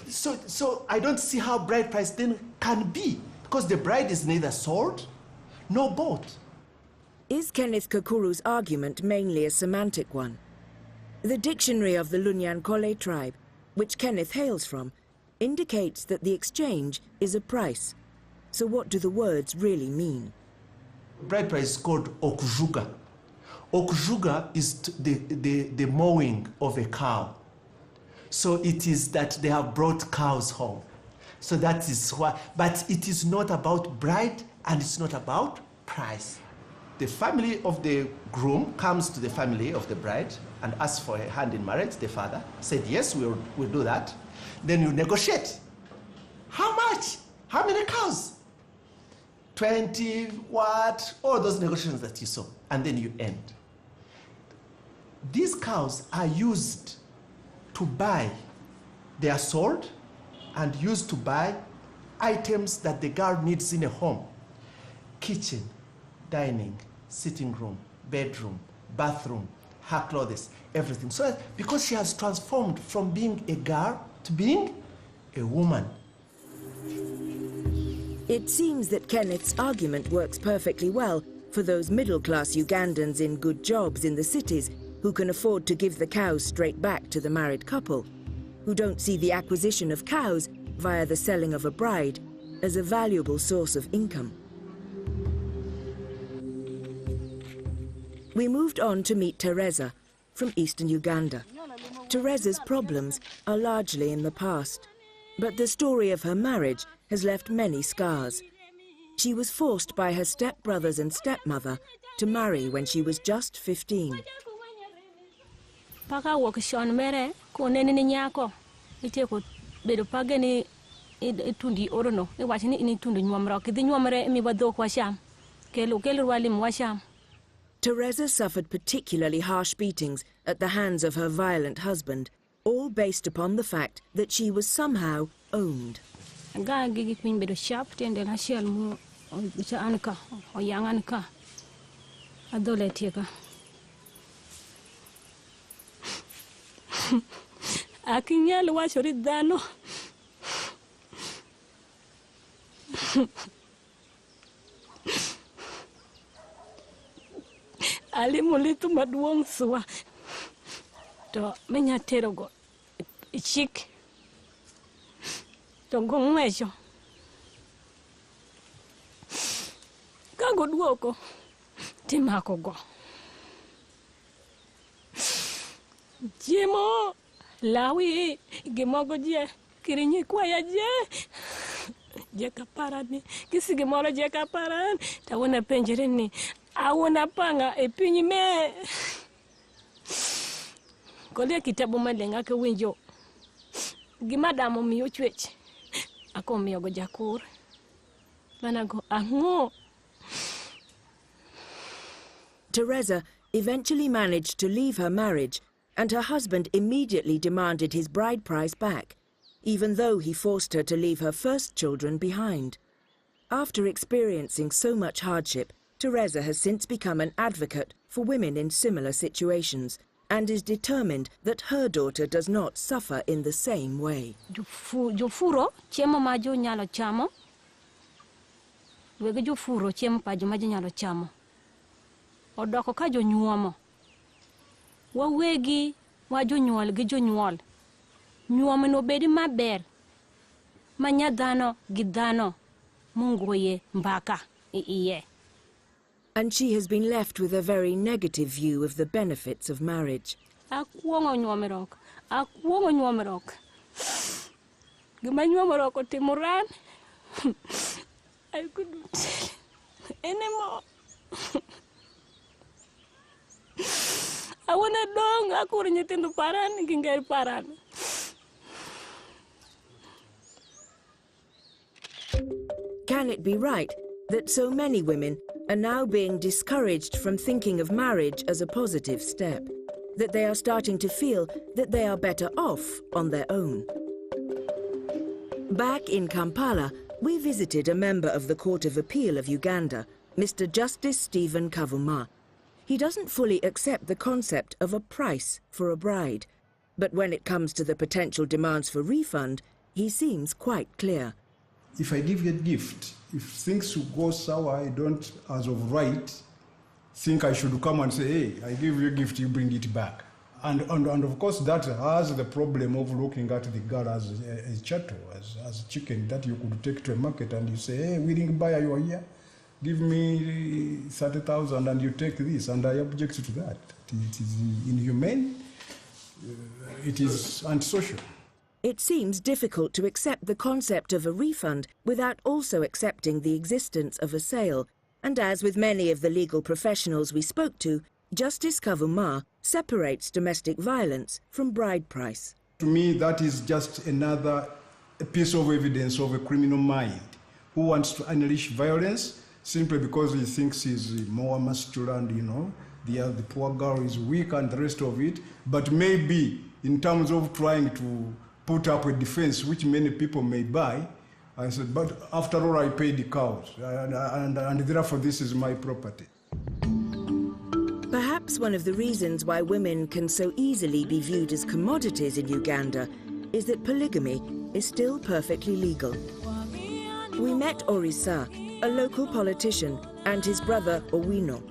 So I don't see how bride price then can be, because the bride is neither sold nor bought. Is Kenneth Kakuru's argument mainly a semantic one? The dictionary of the Lunyankole tribe, which Kenneth hails from, indicates that the exchange is a price. So what do the words really mean? Bride price is called okujuga. Okujuga is the mowing of a cow. So it is that they have brought cows home. So that is why, but it is not about bride and it's not about price. The family of the groom comes to the family of the bride and asks for a hand in marriage. The father said, yes, we'll do that. Then you negotiate. How much? How many cows? 20, what? All those negotiations that you saw. And then you end. These cows are used to buy, they are sold and used to buy items that the girl needs in a home. Kitchen, dining, sitting room, bedroom, bathroom, her clothes, everything. So because she has transformed from being a girl to being a woman. It seems that Kenneth's argument works perfectly well for those middle-class Ugandans in good jobs in the cities who can afford to give the cows straight back to the married couple, who don't see the acquisition of cows via the selling of a bride as a valuable source of income. We moved on to meet Teresa from eastern Uganda. Teresa's problems are largely in the past, but the story of her marriage has left many scars. She was forced by her stepbrothers and stepmother to marry when she was just 15. Paka walk Sean Mere, Conen in Yako. It take bedo pagani tundi orono, e watching it in tundi Nwamrock, the Nwamere mi wado washam. Kelu walim washam. Teresa suffered particularly harsh beatings at the hands of her violent husband, all based upon the fact that she was somehow owned. Ga gigi pin bedo sharp tende na shell mu cha anka o yang anka adole tieka akinyalo wacho ri dhano ali mulitu maduong' suwa to menya tero go chik to gong'wecho ka goduoko timako go chiemo lawi gimogo je kirinyi kwaya je kaparani kisi gimoro je kaparan tawona penjere ni awona panga e piny me kole kitabu malenga ke winjo gimadamo miyo chwech ako miyo go jakur manago ango. Teresa eventually managed to leave her marriage, and her husband immediately demanded his bride price back, even though he forced her to leave her first children behind. After experiencing so much hardship, Teresa has since become an advocate for women in similar situations and is determined that her daughter does not suffer in the same way. Jofuro chiemo ma jo nyalo chamo. Wege jofuro chiemo pa jo ma jo nyalo chamo. Odoko ka jo nyuomo. Wawegi wa jo nyuol gi jo nyuol. Nyuomo no bedi maber. Manya dhano gi dhano mungoye mbaka iye. And she has been left with a very negative view of the benefits of marriage. Akwongo nyuomerok. Gima nyuomerok otimuran. I couldn't tell anymore. I wanna dong aku nyetindo paran gingger paran. Can it be right that so many women are now being discouraged from thinking of marriage as a positive step, that they are starting to feel that they are better off on their own? Back in Kampala, we visited a member of the Court of Appeal of Uganda, Mr. Justice Stephen Kavuma. He doesn't fully accept the concept of a price for a bride, but when it comes to the potential demands for refund, he seems quite clear. If I give you a gift, if things should go sour, I don't, as of right, think I should come and say, hey, I give you a gift, you bring it back. And of course that has the problem of looking at the girl as a chattel, as a chicken that you could take to a market and you say, hey, willing buyer, you are here, give me 30,000 and you take this, and I object to that. It is inhumane, it is antisocial. It seems difficult to accept the concept of a refund without also accepting the existence of a sale. And as with many of the legal professionals we spoke to, Justice Kavuma separates domestic violence from bride price. To me, that is just another piece of evidence of a criminal mind who wants to unleash violence simply because he thinks he's more masculine, you know. The poor girl is weak and the rest of it. But maybe in terms of trying to put up a defense, which many people may buy, I said, but after all, I pay the cows, and therefore this is my property. Perhaps one of the reasons why women can so easily be viewed as commodities in Uganda is that polygamy is still perfectly legal. We met Orisa, a local politician, and his brother Owino.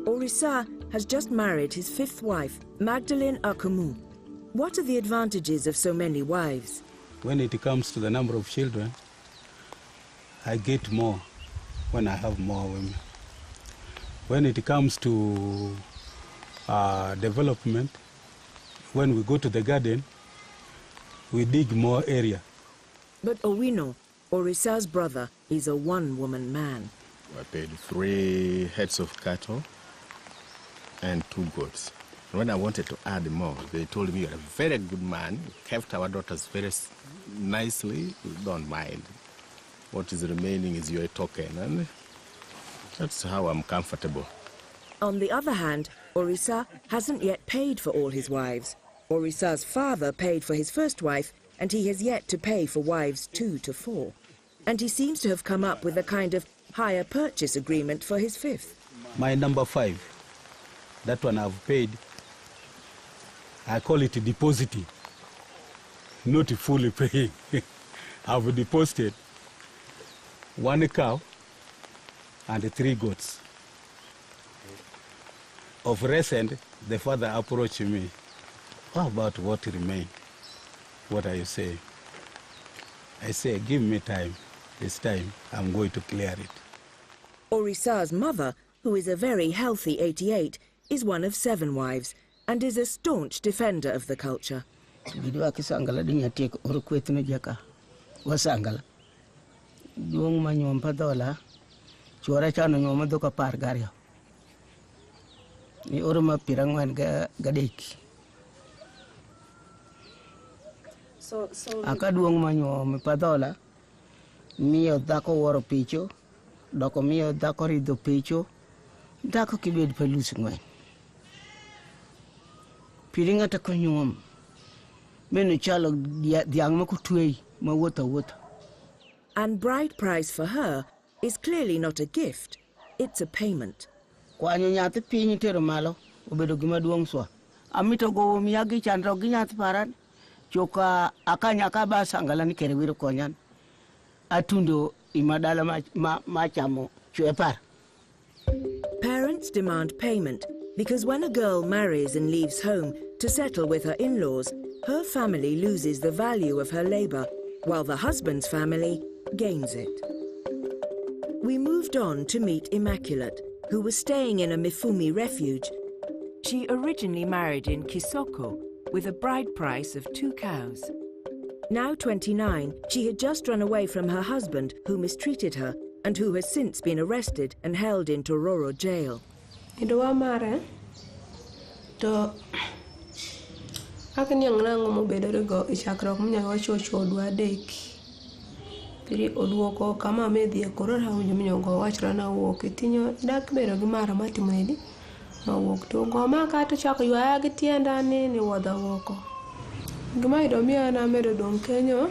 Orisa has just married his fifth wife, Magdalene Akamu. What are the advantages of so many wives? When it comes to the number of children, I get more when I have more women. When it comes to development, when we go to the garden, we dig more area. But Owino, Orisa's brother, is a one-woman man. I paid 3 heads of cattle and 2 goats. And when I wanted to add more, they told me, you're a very good man, you kept our daughters very nicely, you don't mind. What is remaining is your token, and that's how I'm comfortable. On the other hand, Orisa hasn't yet paid for all his wives. Orisa's father paid for his first wife, and he has yet to pay for wives 2 to 4. And he seems to have come up with a kind of hire purchase agreement for his 5th. My number 5, that one I've paid. I call it depositing, not fully paying. I've deposited 1 cow and 3 goats. Of recent, the father approached me. How about what remains? What are you saying? I say, give me time. This time, I'm going to clear it. Orisa's mother, who is a very healthy 88, is one of 7 wives and is a staunch defender of the culture. Ni oroma pirangwan gadeki. So akaduong manyo mi padola miyo dako woro picho doko miyo dako rido picho dako kibed pelus ngwen piringa ta konyom menu chalo diang makutwei mawota. And bride price for her is clearly not a gift, it's a payment. Kwanyo nyati pinyi tero malo obedo gima duong so amito go miyagi chandro gi nyati paran choka akanya ka ba sangala ni kere wiro konyan atundo imadala machamo chwepar. Parents demand payment because when a girl marries and leaves home to settle with her in-laws, her family loses the value of her labor while the husband's family gains it. We moved on to meet Immaculate, who was staying in a Mifumi refuge. She originally married in Kisoko with a bride price of 2 cows. Now 29, she had just run away from her husband who mistreated her and who has since been arrested and held in Tororo jail. Idwa mare to akani ng'ango mo bedore go ichakrok mnyago chocho dwa deki. Piri oduoko kama medhi akoro ha unyo minyogo wachra na wuok itinyo dak bero gi mara matimedi ma wuok to go ma ka to chako ywa gi tienda ni wada woko gima ido miya na medo don kenyo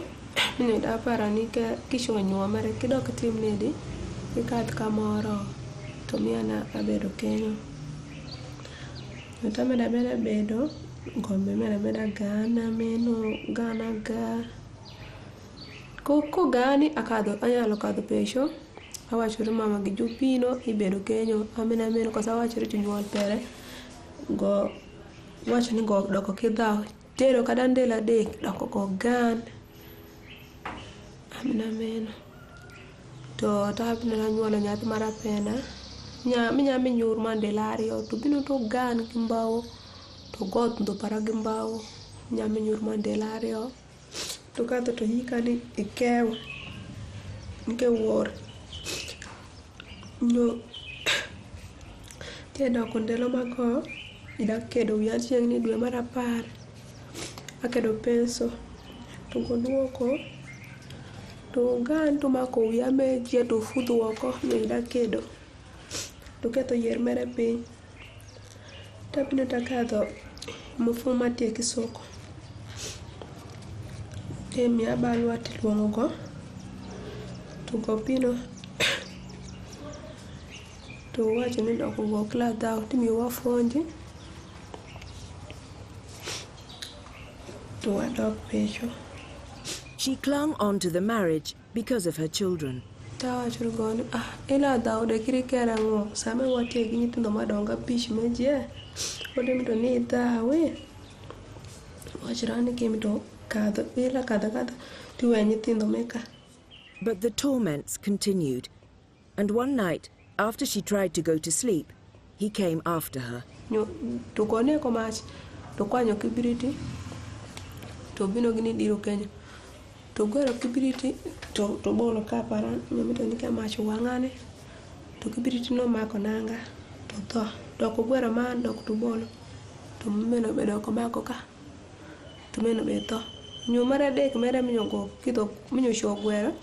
ni da para ni ke kisho nywa mare kidok tim nedi ikat kamoro to miya na abedo kenyo to meda bedo gombe meda gana meno gana ga Koko gani akado anyalo kado pesho awachore mama gi jupino ibedo kenyo amena meno kosa awachore tinyuol pere go wachni go doko kidhaw tero kada ndela dek doko go gan amena meno to tapina na nyuolo nyathi mara pena minya minyur mandelario to bino to gan gimbawo to god ndo para gimbawo nya minyur mandelario to kato to hikani ikewa nke wor no tena kondelo mako ida kedo wian chieng ni dwe mar 10 akedo penso to goduoko to gan to mako wiya me je to fudu oko no ida kedo to keto yer mere piny tapino takadho mufuma tie kisoko mi abalwa tiluongo go to go pino to wacho ni doko go kla daw timi wa fonji to adop pecho. She clung on to the marriage because of her children. Ta wacho go ila daw de kiri kera ngo same wate gi nyithindo madonga pish meje ode mi to ni dawe wachirani kimi to But the torments continued, and one night, after she tried to go to sleep, he came after her. To kone ko mach to kwanyo kibiriti to bino gini diro Kenya to gwero kibiriti to bolo ka paran nyamito ni ka mach wangane to kibiriti no mako nanga to ko gwero man dok to bolo to meno bedo ko mako ka to meno beto nyu mara dek mere minyo go kito minyo sho gwero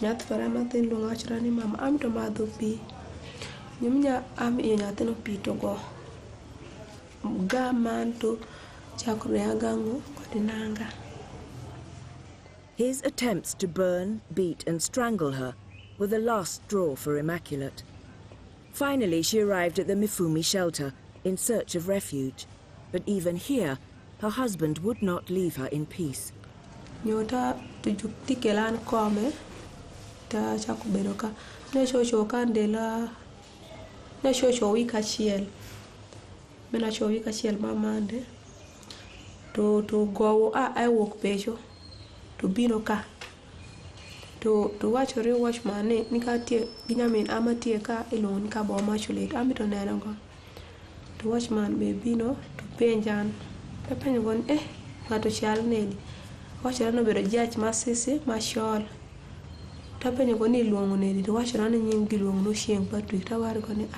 nyath fara matin lo ngachra ni mama am to madho pi nyumnya am e nyath no pi to go ga man to chakre agango kodinanga. His attempts to burn, beat and strangle her were the last straw for Immaculate. Finally, she arrived at the Mifumi shelter in search of refuge. But even here, her husband would not leave her in peace. Nyota tujukti kelan kome ta chakubedo ka ne shosho kandela ne shosho wika chiel mena shosho wika chiel mamande to go I walk pecho to bino ka to wachore watchman ni ka tie ginyamin amatie ka ilon ka bo machulet amito neno go to watchman be bino to penjan pepenyo gon ngato chal nedi wachore no bedo judge masisi mashol to penyo gon iluongo nedi to wachore no nying giluongo no Shieng Patrick to war gon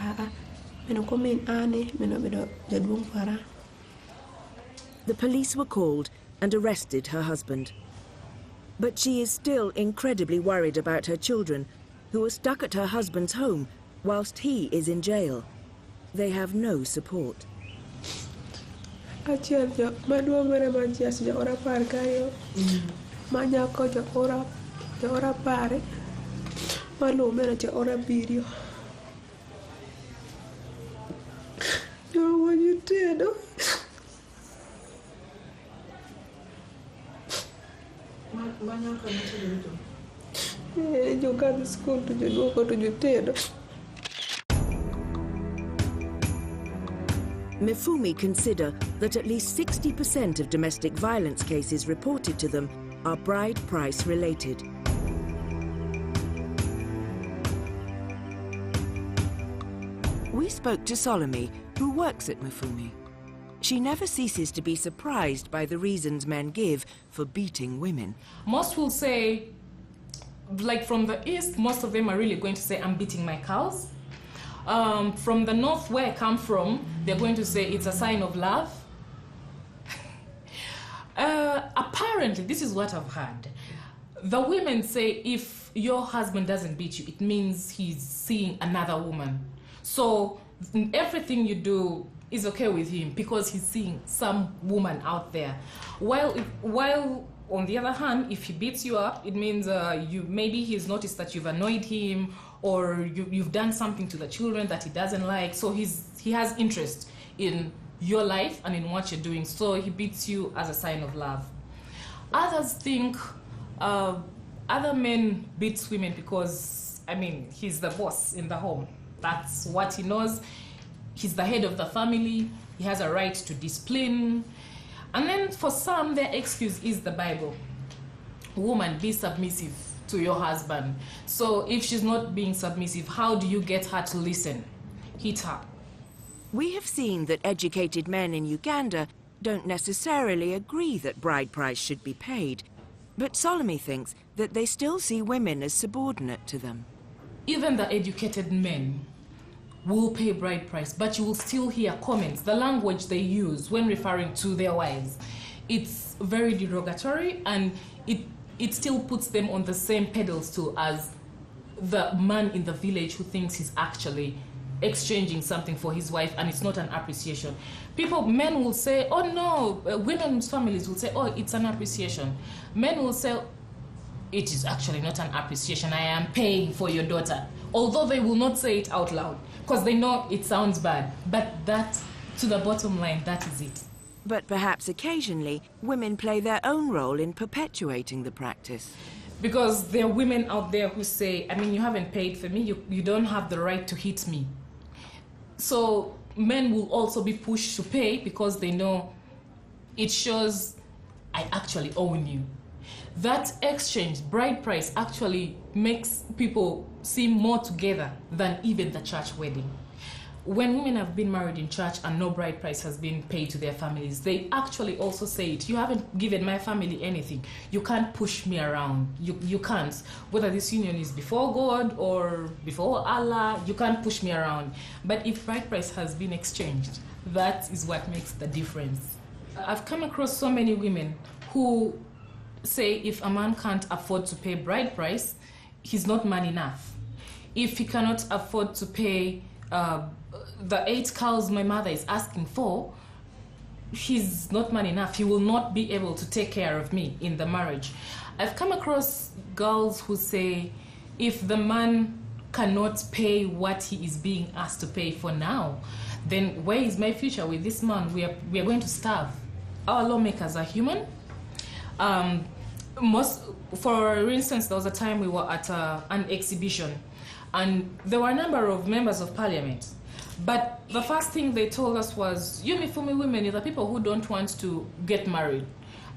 meno ko min ane meno bedo jaduong para. The police were called and arrested her husband. But she is still incredibly worried about her children, who are stuck at her husband's home whilst he is in jail. They have no support. Achiel jo maduong' mere manchias jo ora par kayo manyako jo ora pare maluwo mere jo ora birio jo wanyu tedo jo kadhi skul to jo duoko to jo tedo. Mifumi consider that at least 60% of domestic violence cases reported to them are bride price related. We spoke to Solomon, who works at Mifumi. She never ceases to be surprised by the reasons men give for beating women. Most will say, like from the east, most of them are really going to say, I'm beating my cows. From the north, where I come from, they're going to say it's a sign of love. Apparently, this is what I've heard. The women say if your husband doesn't beat you, it means he's seeing another woman. So everything you do is okay with him because he's seeing some woman out there. While on the other hand, if he beats you up, it means maybe he's noticed that you've annoyed him, or you've done something to the children that he doesn't like. So he has interest in your life and in what you're doing. So he beats you as a sign of love. Others think other men beats women because, I mean, he's the boss in the home. That's what he knows. He's the head of the family. He has a right to discipline. And then for some, their excuse is the Bible. Woman, be submissive to your husband. So if she's not being submissive, how do you get her to listen? Hit her. We have seen that educated men in Uganda don't necessarily agree that bride price should be paid. But Solomon thinks that they still see women as subordinate to them. Even the educated men will pay bride price, but you will still hear comments. The language they use when referring to their wives, it's very derogatory, and it still puts them on the same pedestal as the man in the village who thinks he's actually exchanging something for his wife, and it's not an appreciation. Men will say, oh no, women's families will say, oh, it's an appreciation. Men will say, it is actually not an appreciation, I am paying for your daughter. Although they will not say it out loud, because they know it sounds bad. But that, to the bottom line, that is it. But perhaps occasionally, women play their own role in perpetuating the practice. Because there are women out there who say, I mean, you haven't paid for me, you don't have the right to hit me. So men will also be pushed to pay because they know it shows I actually own you. That exchange, bride price, actually makes people seem more together than even the church wedding. when women have been married in church and no bride price has been paid to their families, they actually also say it. You haven't given my family anything. You can't push me around. You can't. Whether this union is before God or before Allah, you can't push me around. But if bride price has been exchanged, that is what makes the difference. I've come across so many women who say if a man can't afford to pay bride price, he's not man enough. If he cannot afford to pay the 8 cows my mother is asking for, he's not man enough. He will not be able to take care of me in the marriage. I've come across girls who say if the man cannot pay what he is being asked to pay for now, then where is my future with this man? We are going to starve. Our lawmakers are human. For instance, there was a time we were at an exhibition, and there were a number of members of parliament. But the first thing they told us was, you Mifumi women are the people who don't want to get married.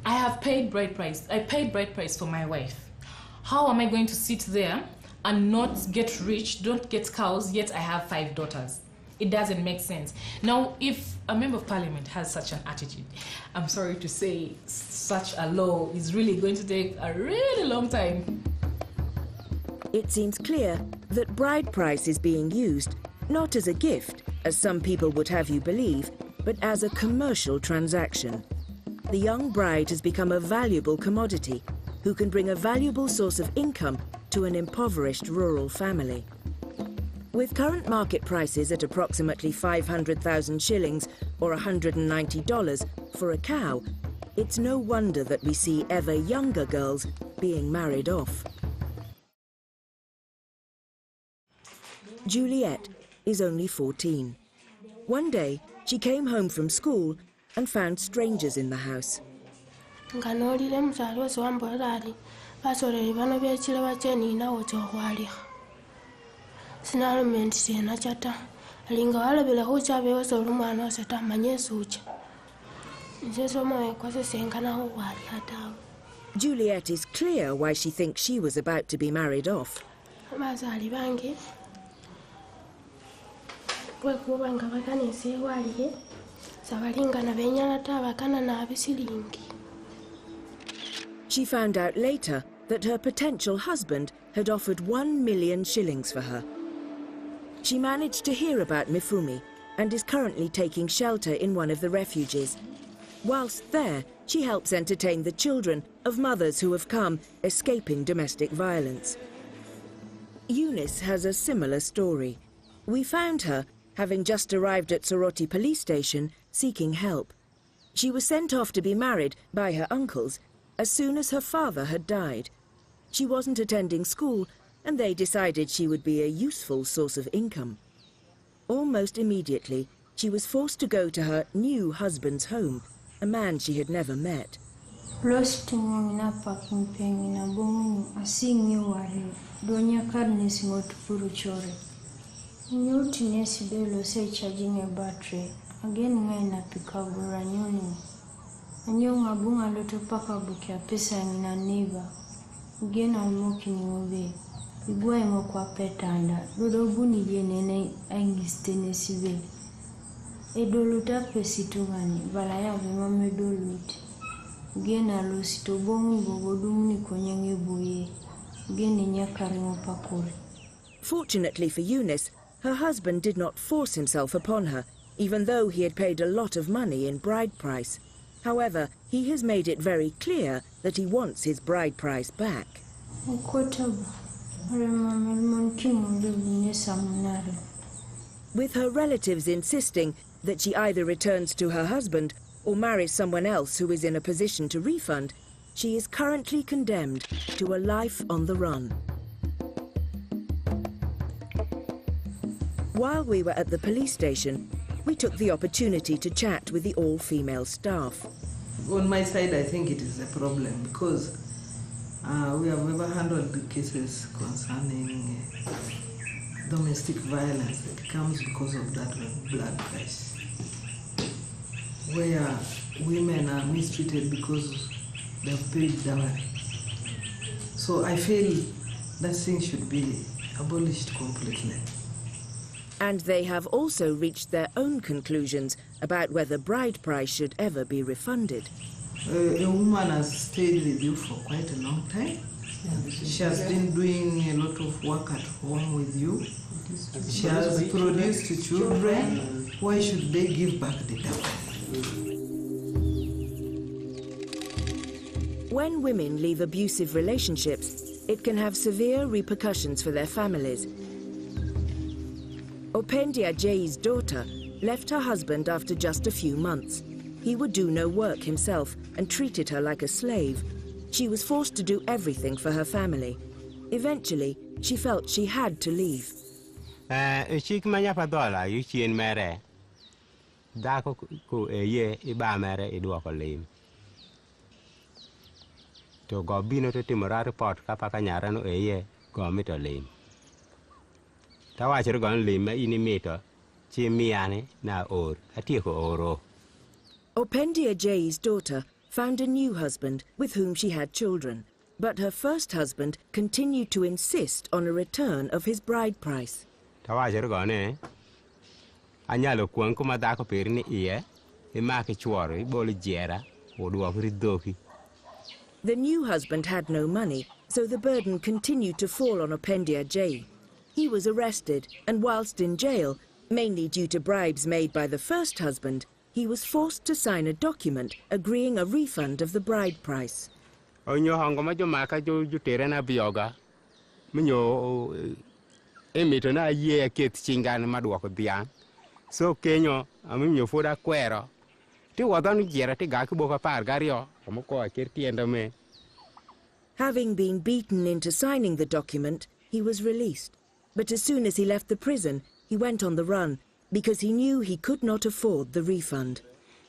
I have paid bride price. I paid bride price for my wife. How am I going to sit there and not get rich, don't get cows, yet I have 5 daughters? It doesn't make sense. Now, if a member of parliament has such an attitude, I'm sorry to say, such a law is really going to take a really long time. It seems clear that bride price is being used not as a gift, as some people would have you believe, but as a commercial transaction. The young bride has become a valuable commodity who can bring a valuable source of income to an impoverished rural family. With current market prices at approximately 500,000 shillings or $190 for a cow, it's no wonder that we see ever younger girls being married off. Juliet is only 14. One day, she came home from school and found strangers in the house. Juliet is clear why she thinks she was about to be married off. She found out later that her potential husband had offered 1 million shillings for her. She managed to hear about Mifumi and is currently taking shelter in one of the refuges. Whilst there, she helps entertain the children of mothers who have come escaping domestic violence. Eunice has a similar story. We found her having just arrived at Soroti police station seeking help. She was sent off to be married by her uncles as soon as her father had died. She wasn't attending school, and they decided she would be a useful source of income. Almost immediately, she was forced to go to her new husband's home, a man she had never met. Charging a battery. Again, when I pick up Ranyoni. And young Abunga Lotto Paka book your pesa in a neighbor. Again, I'm walking away. Igwa imokwa petanda. Dodo buni jenene angistene sibe. Edoluta pesitugani. Balaya vimame dolut. Again, I lost to bongo bogodumni konyenge buye. Again, in Yakarimo Pakuri. Fortunately for Eunice, her husband did not force himself upon her, even though he had paid a lot of money in bride price. However, he has made it very clear that he wants his bride price back. With her relatives insisting that she either returns to her husband or marries someone else who is in a position to refund, she is currently condemned to a life on the run. While we were at the police station, we took the opportunity to chat with the all-female staff. On my side, I think it is a problem because we have never handled the cases concerning domestic violence that comes because of that blood price, where women are mistreated because they have paid dowry. So I feel that thing should be abolished completely. And they have also reached their own conclusions about whether bride price should ever be refunded. A woman has stayed with you for quite a long time. She has been doing a lot of work at home with you. She has produced children. Why should they give back the dowry? When women leave abusive relationships, it can have severe repercussions for their families. Opendia Jay's daughter left her husband after just a few months. He would do no work himself and treated her like a slave. She was forced to do everything for her family. Eventually, she felt she had to leave. To go bino to timora report kapaka nyara no eye go mito lim. Tawachero go lim ma ini mito chi miane na or atieko oro. Opendia Jay's daughter found a new husband with whom she had children, but her first husband continued to insist on a return of his bride price. Tawachero go ne anyalo kwang kuma dako perni iye imake chworo ibolo jera oduok ridoki. The new husband had no money, so the burden continued to fall on Opendia Jay. He was arrested, and whilst in jail, mainly due to bribes made by the first husband, he was forced to sign a document agreeing a refund of the bride price. Onyo hongo ma jomaka jo tere na bioga. Minyo emito na ye ket chingan maduoko biang. So kenyo aminyo foda kwero. Ti wadanu jera ti gaki boka par gario. Having been beaten into signing the document, he was released. But as soon as he left the prison, he went on the run because he knew he could not afford the refund.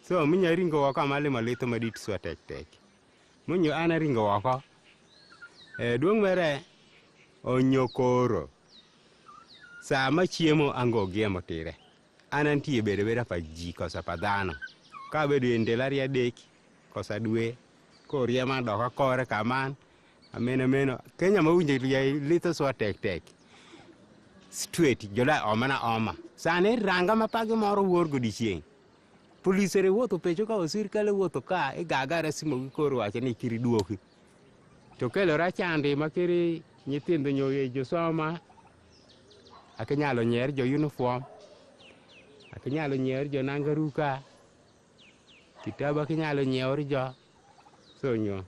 So minya ringo waka male malito madit swa tek. Munyo ana ringo waka. Duong mere onyokoro. Sa ma chiemo ango giemo tire. Anantie bere pa ji kosa padano. Ka bedo endelaria deki. Kosa due koria ma doka kore kaman ameno Kenya mawinje lito swa tek straight jola oma sane ranga mapagi moro worgo dichieng police re woto pecho ka osir kale woto ka igagara simo koro wache ni kiri duoki to kelo rachande makiri nyithindo nyoye jo soma akinyalo nyer jo uniform akinyalo nyer jo nangaruka kitaba kinyalo nyeor jo sonyo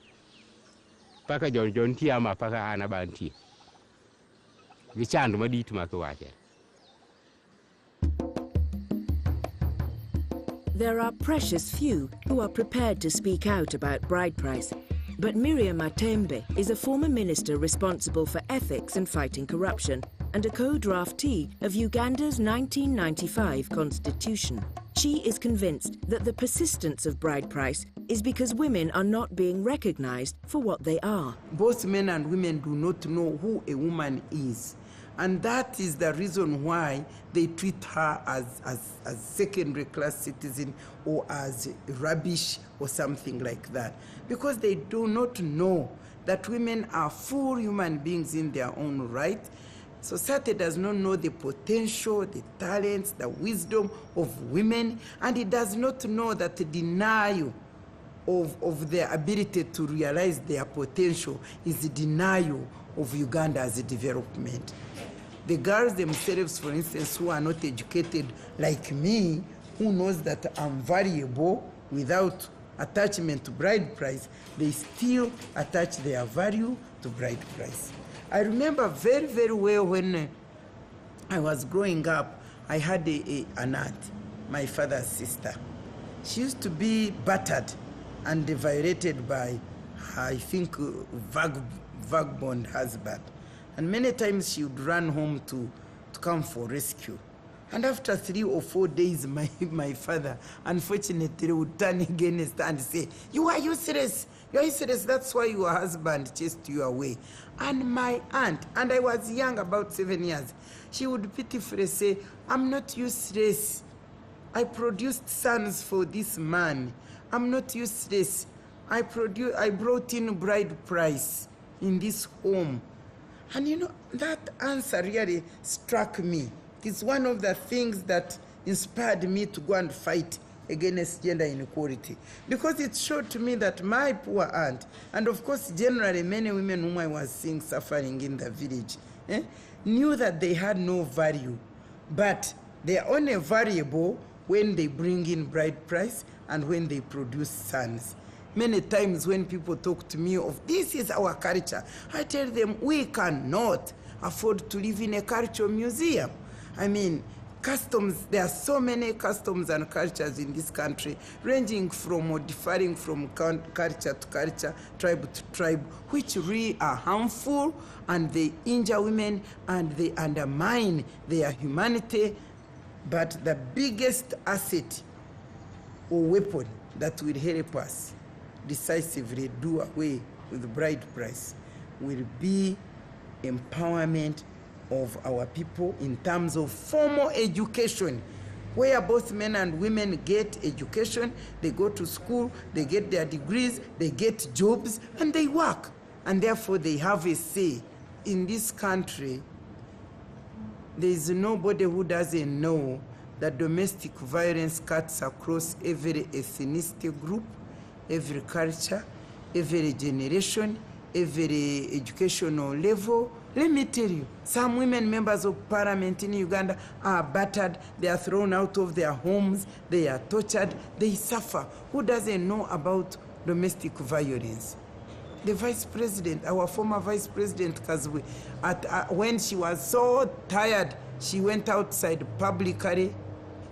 paka jon tiama paka ana banti gichandu madit makuwache. There are precious few who are prepared to speak out about bride price, but Miriam Matembe is a former minister responsible for ethics and fighting corruption and a co-draftee of Uganda's 1995 constitution. She is convinced that the persistence of bride price is because women are not being recognized for what they are. Both men and women do not know who a woman is. And that is the reason why they treat her as secondary class citizen or as rubbish or something like that. Because they do not know that women are full human beings in their own right. Society does not know the potential, the talents, the wisdom of women, and it does not know that the denial of their ability to realize their potential is the denial of Uganda as a development. The girls themselves, for instance, who are not educated like me, who knows that I'm valuable without attachment to bride price, they still attach their value to bride price. I remember very, very well when I was growing up, I had an aunt, my father's sister. She used to be battered and violated by her, I think, vagabond husband. And many times she would run home to come for rescue. And after 3 or 4 days, my father, unfortunately, would turn against her and say, "You are useless. You are useless. That's why your husband chased you away." And my aunt, and I was young, about 7 years, she would pitifully say, "I'm not useless. I produced sons for this man. I'm not useless. I brought in bride price in this home." And you know, that answer really struck me, It's one of the things that inspired me to go and fight against gender inequality, because it showed to me that my poor aunt, and of course generally many women whom I was seeing suffering in the village, knew that they had no value, but they are only valuable when they bring in bride price and when they produce sons. Many times when people talk to me of this is our culture, I tell them we cannot afford to live in a cultural museum. I mean, customs, there are so many customs and cultures in this country, ranging from or differing from culture to culture, tribe to tribe, which really are harmful, and they injure women and they undermine their humanity. But the biggest asset or weapon that will help us decisively do away with bride price will be empowerment of our people in terms of formal education, where both men and women get education, they go to school, they get their degrees, they get jobs, and they work. And therefore they have a say. In this country, there is nobody who doesn't know that domestic violence cuts across every ethnicity group, every culture, every generation, every educational level. Let me tell you, some women members of parliament in Uganda are battered, they are thrown out of their homes, they are tortured, they suffer. Who doesn't know about domestic violence? The vice president, our former vice president Kazwe, when she was so tired, she went outside publicly.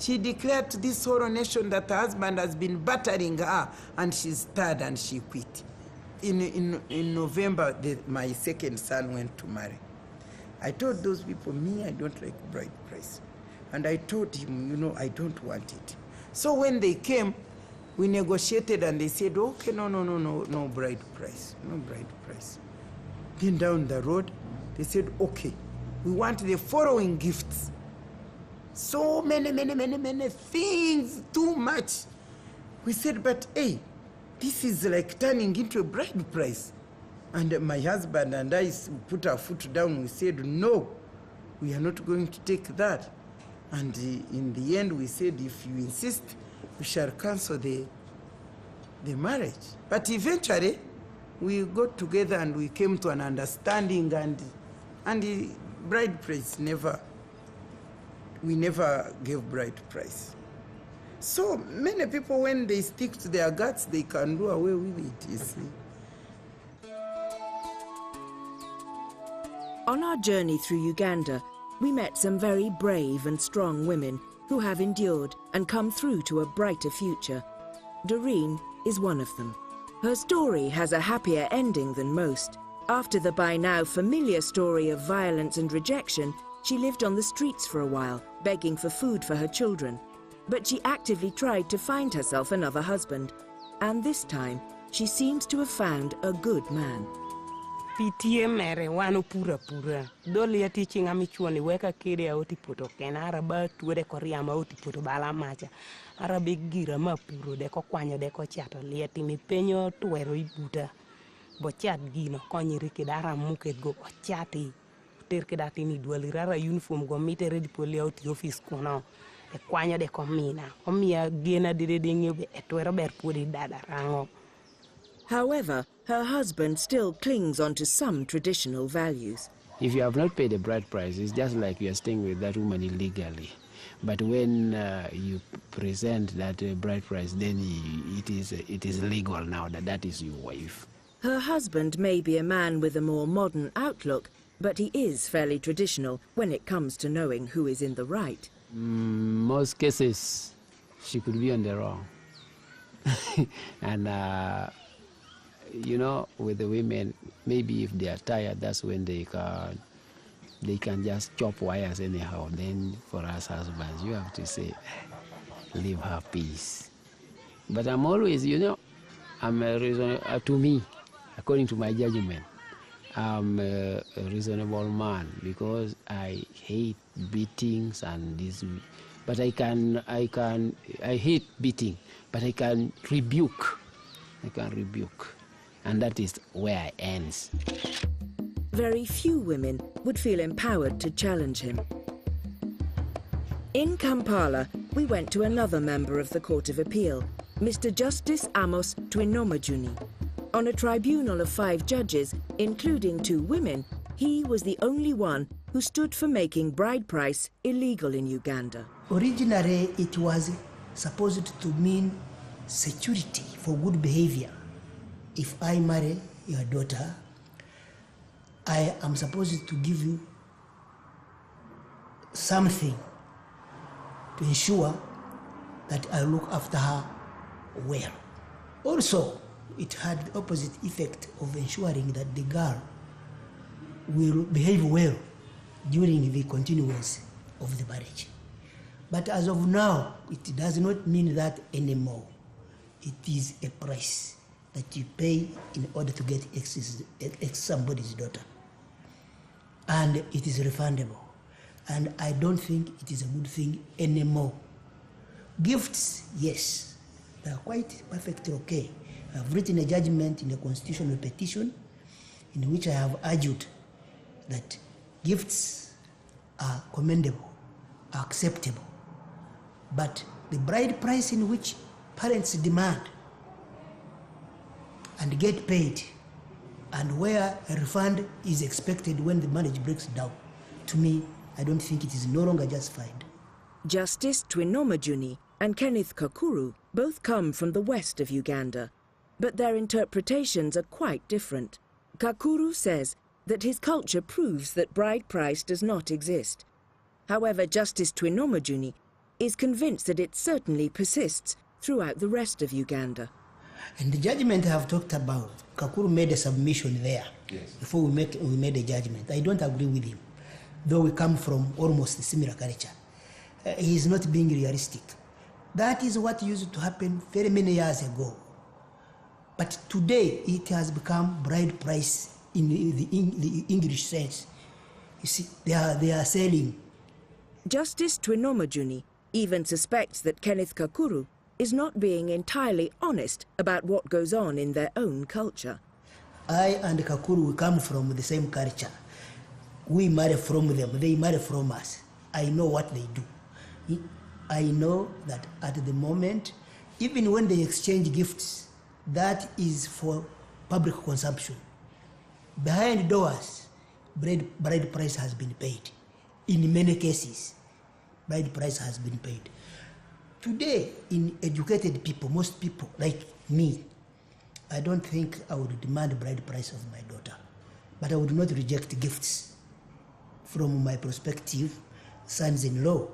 She declared to this whole nation that her husband has been battering her, and she's tired and she quit. In November, my second son went to marry. I told those people, me, I don't like bride price. And I told him, you know, I don't want it. So when they came, we negotiated and they said, okay, no bride price, no bride price. Then down the road, they said, okay, we want the following gifts. So many things, too much. We said, but hey, this is like turning into a bride price. And my husband and I put our foot down. We said, no, we are not going to take that. And in the end, we said, if you insist, we shall cancel the marriage. But eventually, we got together and we came to an understanding, and the bride price we never gave bride price. So many people, when they stick to their guts, they can do away with it, you see. On our journey through Uganda, we met some very brave and strong women who have endured and come through to a brighter future. Doreen is one of them. Her story has a happier ending than most. After the by now familiar story of violence and rejection, she lived on the streets for a while, begging for food for her children. But she actively tried to find herself another husband. And this time, she seems to have found a good man. Pitie mere wano pura. Dole ya teaching amichuani weka kiri ya oti poto kena araba tuwede korea ma oti poto bala macha. Arabe gira ma puro deko kwanya deko chato lieti mi penyo tuwero ibuta. Bo chat gino konyiri kidara muke go chati. Ter kidati ni dualirara uniform go mite ready poli oti office kono. E kwanya deko mina. Omia gena dire dingyobe etwero ber pudi dada rango. However, her husband still clings on to some traditional values. If you have not paid the bride price, it's just like you are staying with that woman illegally. But when you present that bride price, then it is legal now that is your wife. Her husband may be a man with a more modern outlook, but he is fairly traditional when it comes to knowing who is in the right. Most cases, she could be on the wrong. And you know, with the women, maybe if they are tired, that's when they can just chop wires anyhow. Then for us husbands, you have to say, leave her peace. But I'm always, you know, I'm a reasonable, to me, according to my judgment, I'm a reasonable man because I hate beatings and this. But I hate beating, but I can rebuke. And that is where it ends. Very few women would feel empowered to challenge him. In Kampala, we went to another member of the Court of Appeal, Mr. Justice Amos Twinomajuni. On a tribunal of 5 judges, including 2 women, he was the only one who stood for making bride price illegal in Uganda. Originally, it was supposed to mean security for good behavior. If I marry your daughter, I am supposed to give you something to ensure that I look after her well. Also, it had the opposite effect of ensuring that the girl will behave well during the continuance of the marriage. But as of now, it does not mean that anymore. It is a price that you pay in order to get somebody's daughter. And it is refundable. And I don't think it is a good thing anymore. Gifts, yes, they are quite perfectly okay. I've written a judgment in a constitutional petition in which I have argued that gifts are commendable, are acceptable. But the bride price in which parents demand and get paid, and where a refund is expected when the marriage breaks down, to me, I don't think it is no longer justified. Justice Twinomajuni and Kenneth Kakuru both come from the west of Uganda, but their interpretations are quite different. Kakuru says that his culture proves that bride price does not exist. However, Justice Twinomajuni is convinced that it certainly persists throughout the rest of Uganda. And the judgment I have talked about, Kakuru made a submission there before we made a judgment. I don't agree with him, though we come from almost a similar culture. He is not being realistic. That is what used to happen very many years ago. But today it has become bride price in the English sense. You see, they are selling. Justice Twinomajuni even suspects that Kenneth Kakuru is not being entirely honest about what goes on in their own culture. I and Kakuru, we come from the same culture. We marry from them, they marry from us. I know what they do. I know that at the moment, even when they exchange gifts, that is for public consumption. Behind doors, bride price has been paid. In many cases, bride price has been paid. Today, in educated people, most people like me, I don't think I would demand bride price of my daughter, but I would not reject gifts from my prospective sons-in-law,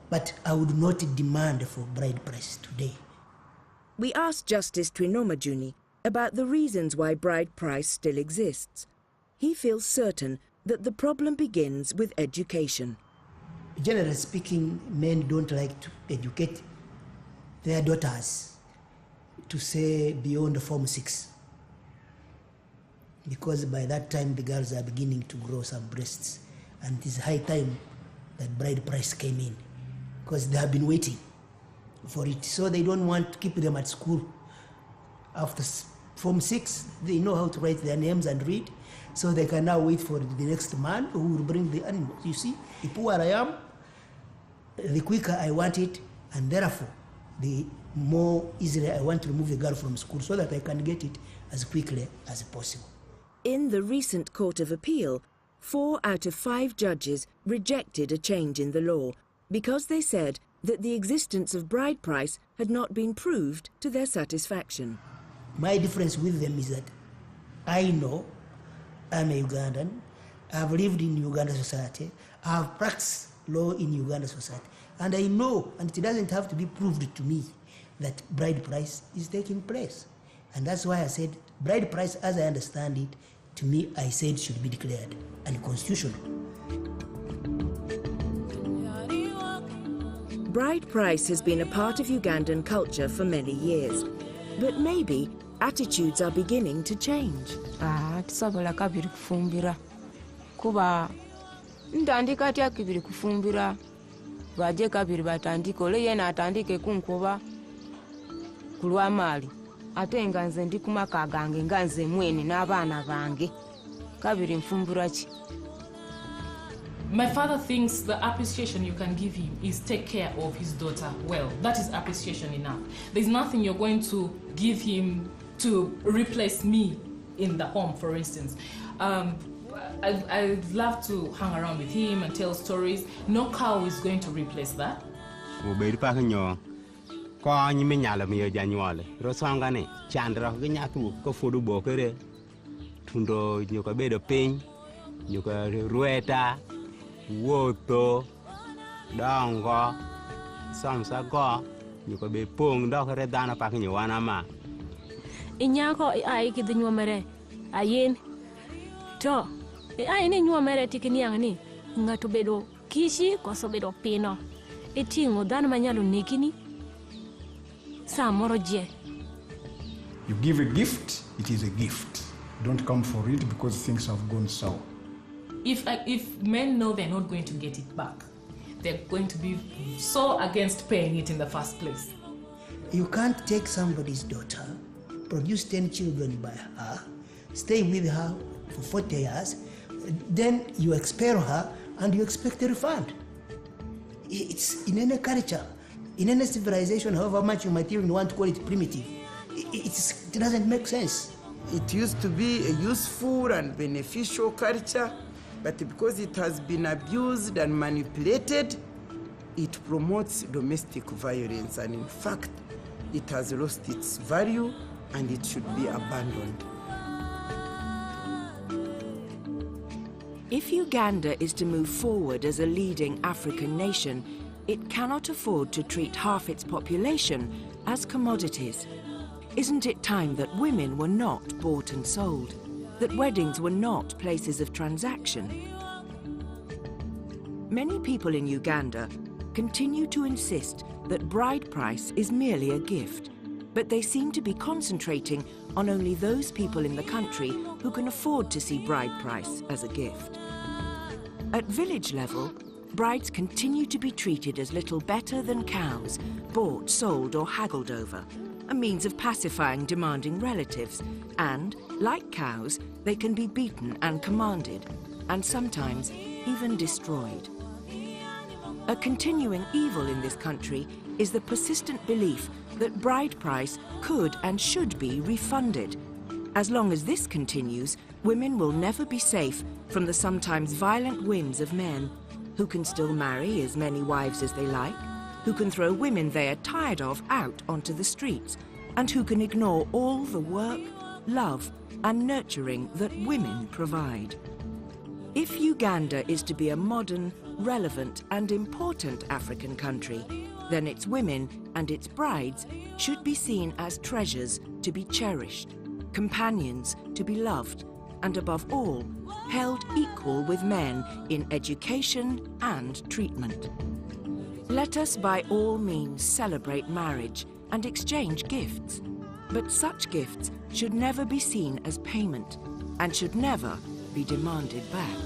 but I would not demand for bride price today. We asked Justice Twinomajuni about the reasons why bride price still exists. He feels certain that the problem begins with education. Generally speaking, men don't like to educate their daughters to say beyond Form 6, because by that time the girls are beginning to grow some breasts, and it is high time that bride price came in, because they have been waiting for it. So they don't want to keep them at school. After Form 6, they know how to write their names and read, so they can now wait for the next man who will bring the animals. You see, the poorer I am, the quicker I want it, and therefore, the more easily I want to remove the girl from school so that I can get it as quickly as possible. In the recent Court of Appeal, 4 out of 5 judges rejected a change in the law because they said that the existence of bride price had not been proved to their satisfaction. My difference with them is that I know I'm a Ugandan, I've lived in Uganda society, I've practiced law in Uganda society, and I know, and it doesn't have to be proved to me, that bride price is taking place. And that's why I said bride price, as I understand it, to me, I said should be declared unconstitutional. Bride price has been a part of Ugandan culture for many years, but maybe attitudes are beginning to change. Tisobola kabiri kufumbira kuba ntandika atya kibiri kufumbira baje kabiri batandika ole yena atandike kunkuba kulwa mali ate nga nze ndi kumaka gange nga nze mwene n'abaana bange kabiri nfumbira ki My father thinks the appreciation you can give him is take care of his daughter well. That is appreciation enough. There's nothing you're going to give him to replace me in the home, for instance. I'd love to hang around with him and tell stories. No cow is going to replace that. Tundo nyoka bedo piny, nyoka rueta, wuotho, dongo, samsa go, nyoka be pong dokore dhano pak nyowana ma. Inyako ai kidhi nyuomere, ayin. To, ai ni nyuomere tikini yang ni, ng'ato bedo kishi koso bedo pino. Iting'o dhano manyalo nekini, saa moro je. You give a gift, it is a gift. Don't come for it because things have gone sour. If men know they're not going to get it back, they're going to be so against paying it in the first place. You can't take somebody's daughter, produce 10 children by her, stay with her for 40 years, then you expel her and you expect a refund. It's in any culture, in any civilization, however much you might even want to call it primitive, it doesn't make sense. It used to be a useful and beneficial culture, but because it has been abused and manipulated, it promotes domestic violence, and in fact, it has lost its value and it should be abandoned. If Uganda is to move forward as a leading African nation, it cannot afford to treat half its population as commodities. Isn't it time that women were not bought and sold? That weddings were not places of transaction? Many people in Uganda continue to insist that bride price is merely a gift, but they seem to be concentrating on only those people in the country who can afford to see bride price as a gift. At village level, brides continue to be treated as little better than cows, bought, sold or haggled over, a means of pacifying demanding relatives, and, like cows, they can be beaten and commanded, and sometimes even destroyed. A continuing evil in this country is the persistent belief that bride price could and should be refunded. As long as this continues, women will never be safe from the sometimes violent whims of men, who can still marry as many wives as they like, who can throw women they are tired of out onto the streets, and who can ignore all the work, love, and nurturing that women provide. If Uganda is to be a modern, relevant, and important African country, then its women and its brides should be seen as treasures to be cherished, companions to be loved, and above all, held equal with men in education and treatment. Let us by all means celebrate marriage and exchange gifts, but such gifts should never be seen as payment and should never be demanded back.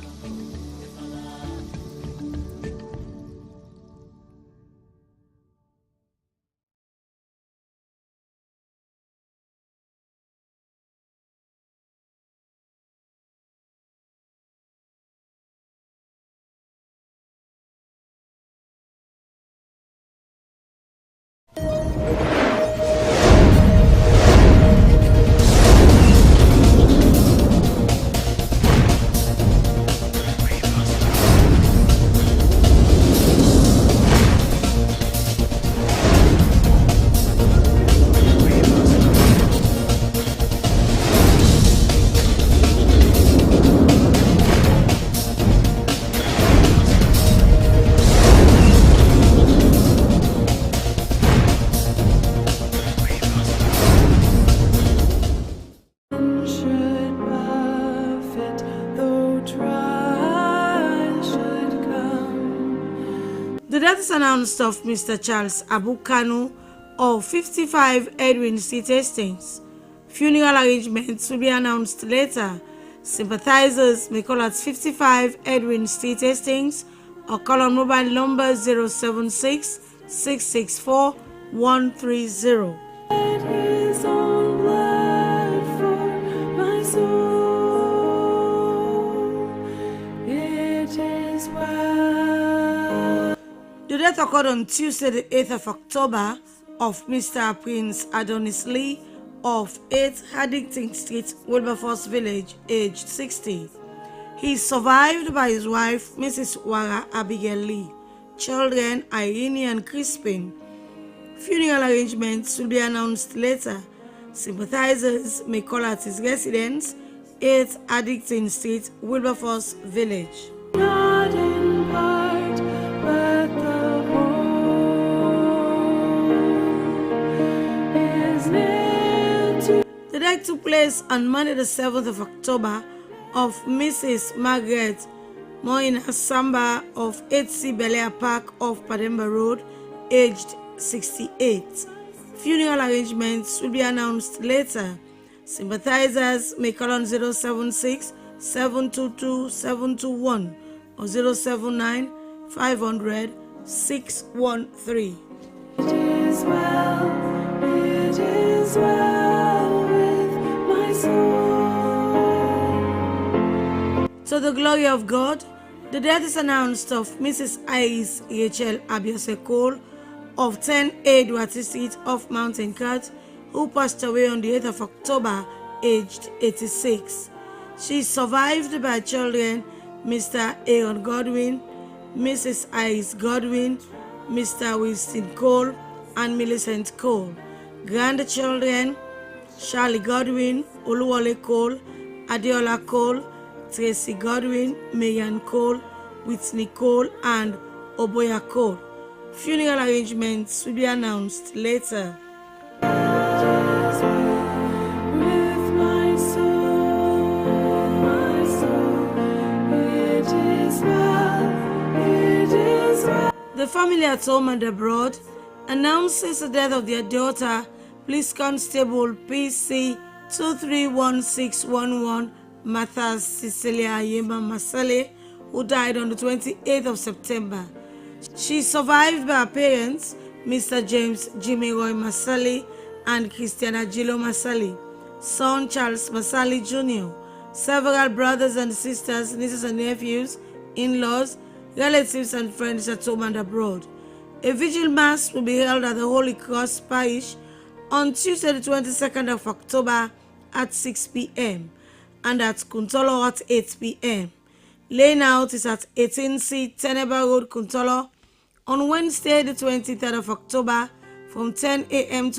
The death is announced of Mr. Charles Abukanu of 55 Edwin Street, Hastings. Funeral arrangements will be announced later. Sympathizers may call at 55 Edwin Street, Hastings, or call on mobile number 076 664 130. His own blood for my soul. It is why death occurred on Tuesday, the 8th of October, of Mr. Prince Adonis Lee of 8 Haddington Street, Wilberforce Village, aged 60. He is survived by his wife, Mrs. Wara Abigail Lee, children Irene and Crispin. Funeral arrangements will be announced later. Sympathizers may call at his residence, 8 Addington Street, Wilberforce Village. Not in part, but the whole is near to. The death took place on Monday, the 7th of October, of Mrs. Margaret Moina Samba of 8C Bel Air Park off Pademba Road, aged 68. Funeral arrangements will be announced later. Sympathizers may call on 076 722 721 or 079 500 613. It is well with my soul. To the glory of God, the death is announced of Mrs. Iris Rachel Abiose Cole of 10A Duarte Street off Mountain Cut, who passed away on the 8th of October, aged 86. She is survived by children Mr. Aaron Godwin, Mrs. Iris Godwin, Mr. Winston Cole, and Millicent Cole. Grandchildren Charlie Godwin, Oluwole Cole, Adeola Cole, Tracy Godwin, Marian Cole, Whitney Cole, and Oboya Cole. Funeral arrangements will be announced later. With my soul, it is well. The family at home and abroad announces the death of their daughter, Police Constable PC 231611 Martha Cecilia Yema Masale, who died on the 28th of September. She is survived by her parents, Mr. James Jimmy Roy Masali and Christiana Gillo Masali, son Charles Masali Jr., several brothers and sisters, nieces and nephews, in-laws, relatives and friends at home and abroad. A vigil mass will be held at the Holy Cross Parish on Tuesday the 22nd of October at 6 p.m. and at Kuntolo at 8 p.m. Laying out is at 18C Teneba Road, Kuntolo, on Wednesday the 23rd of October from 10 a.m. to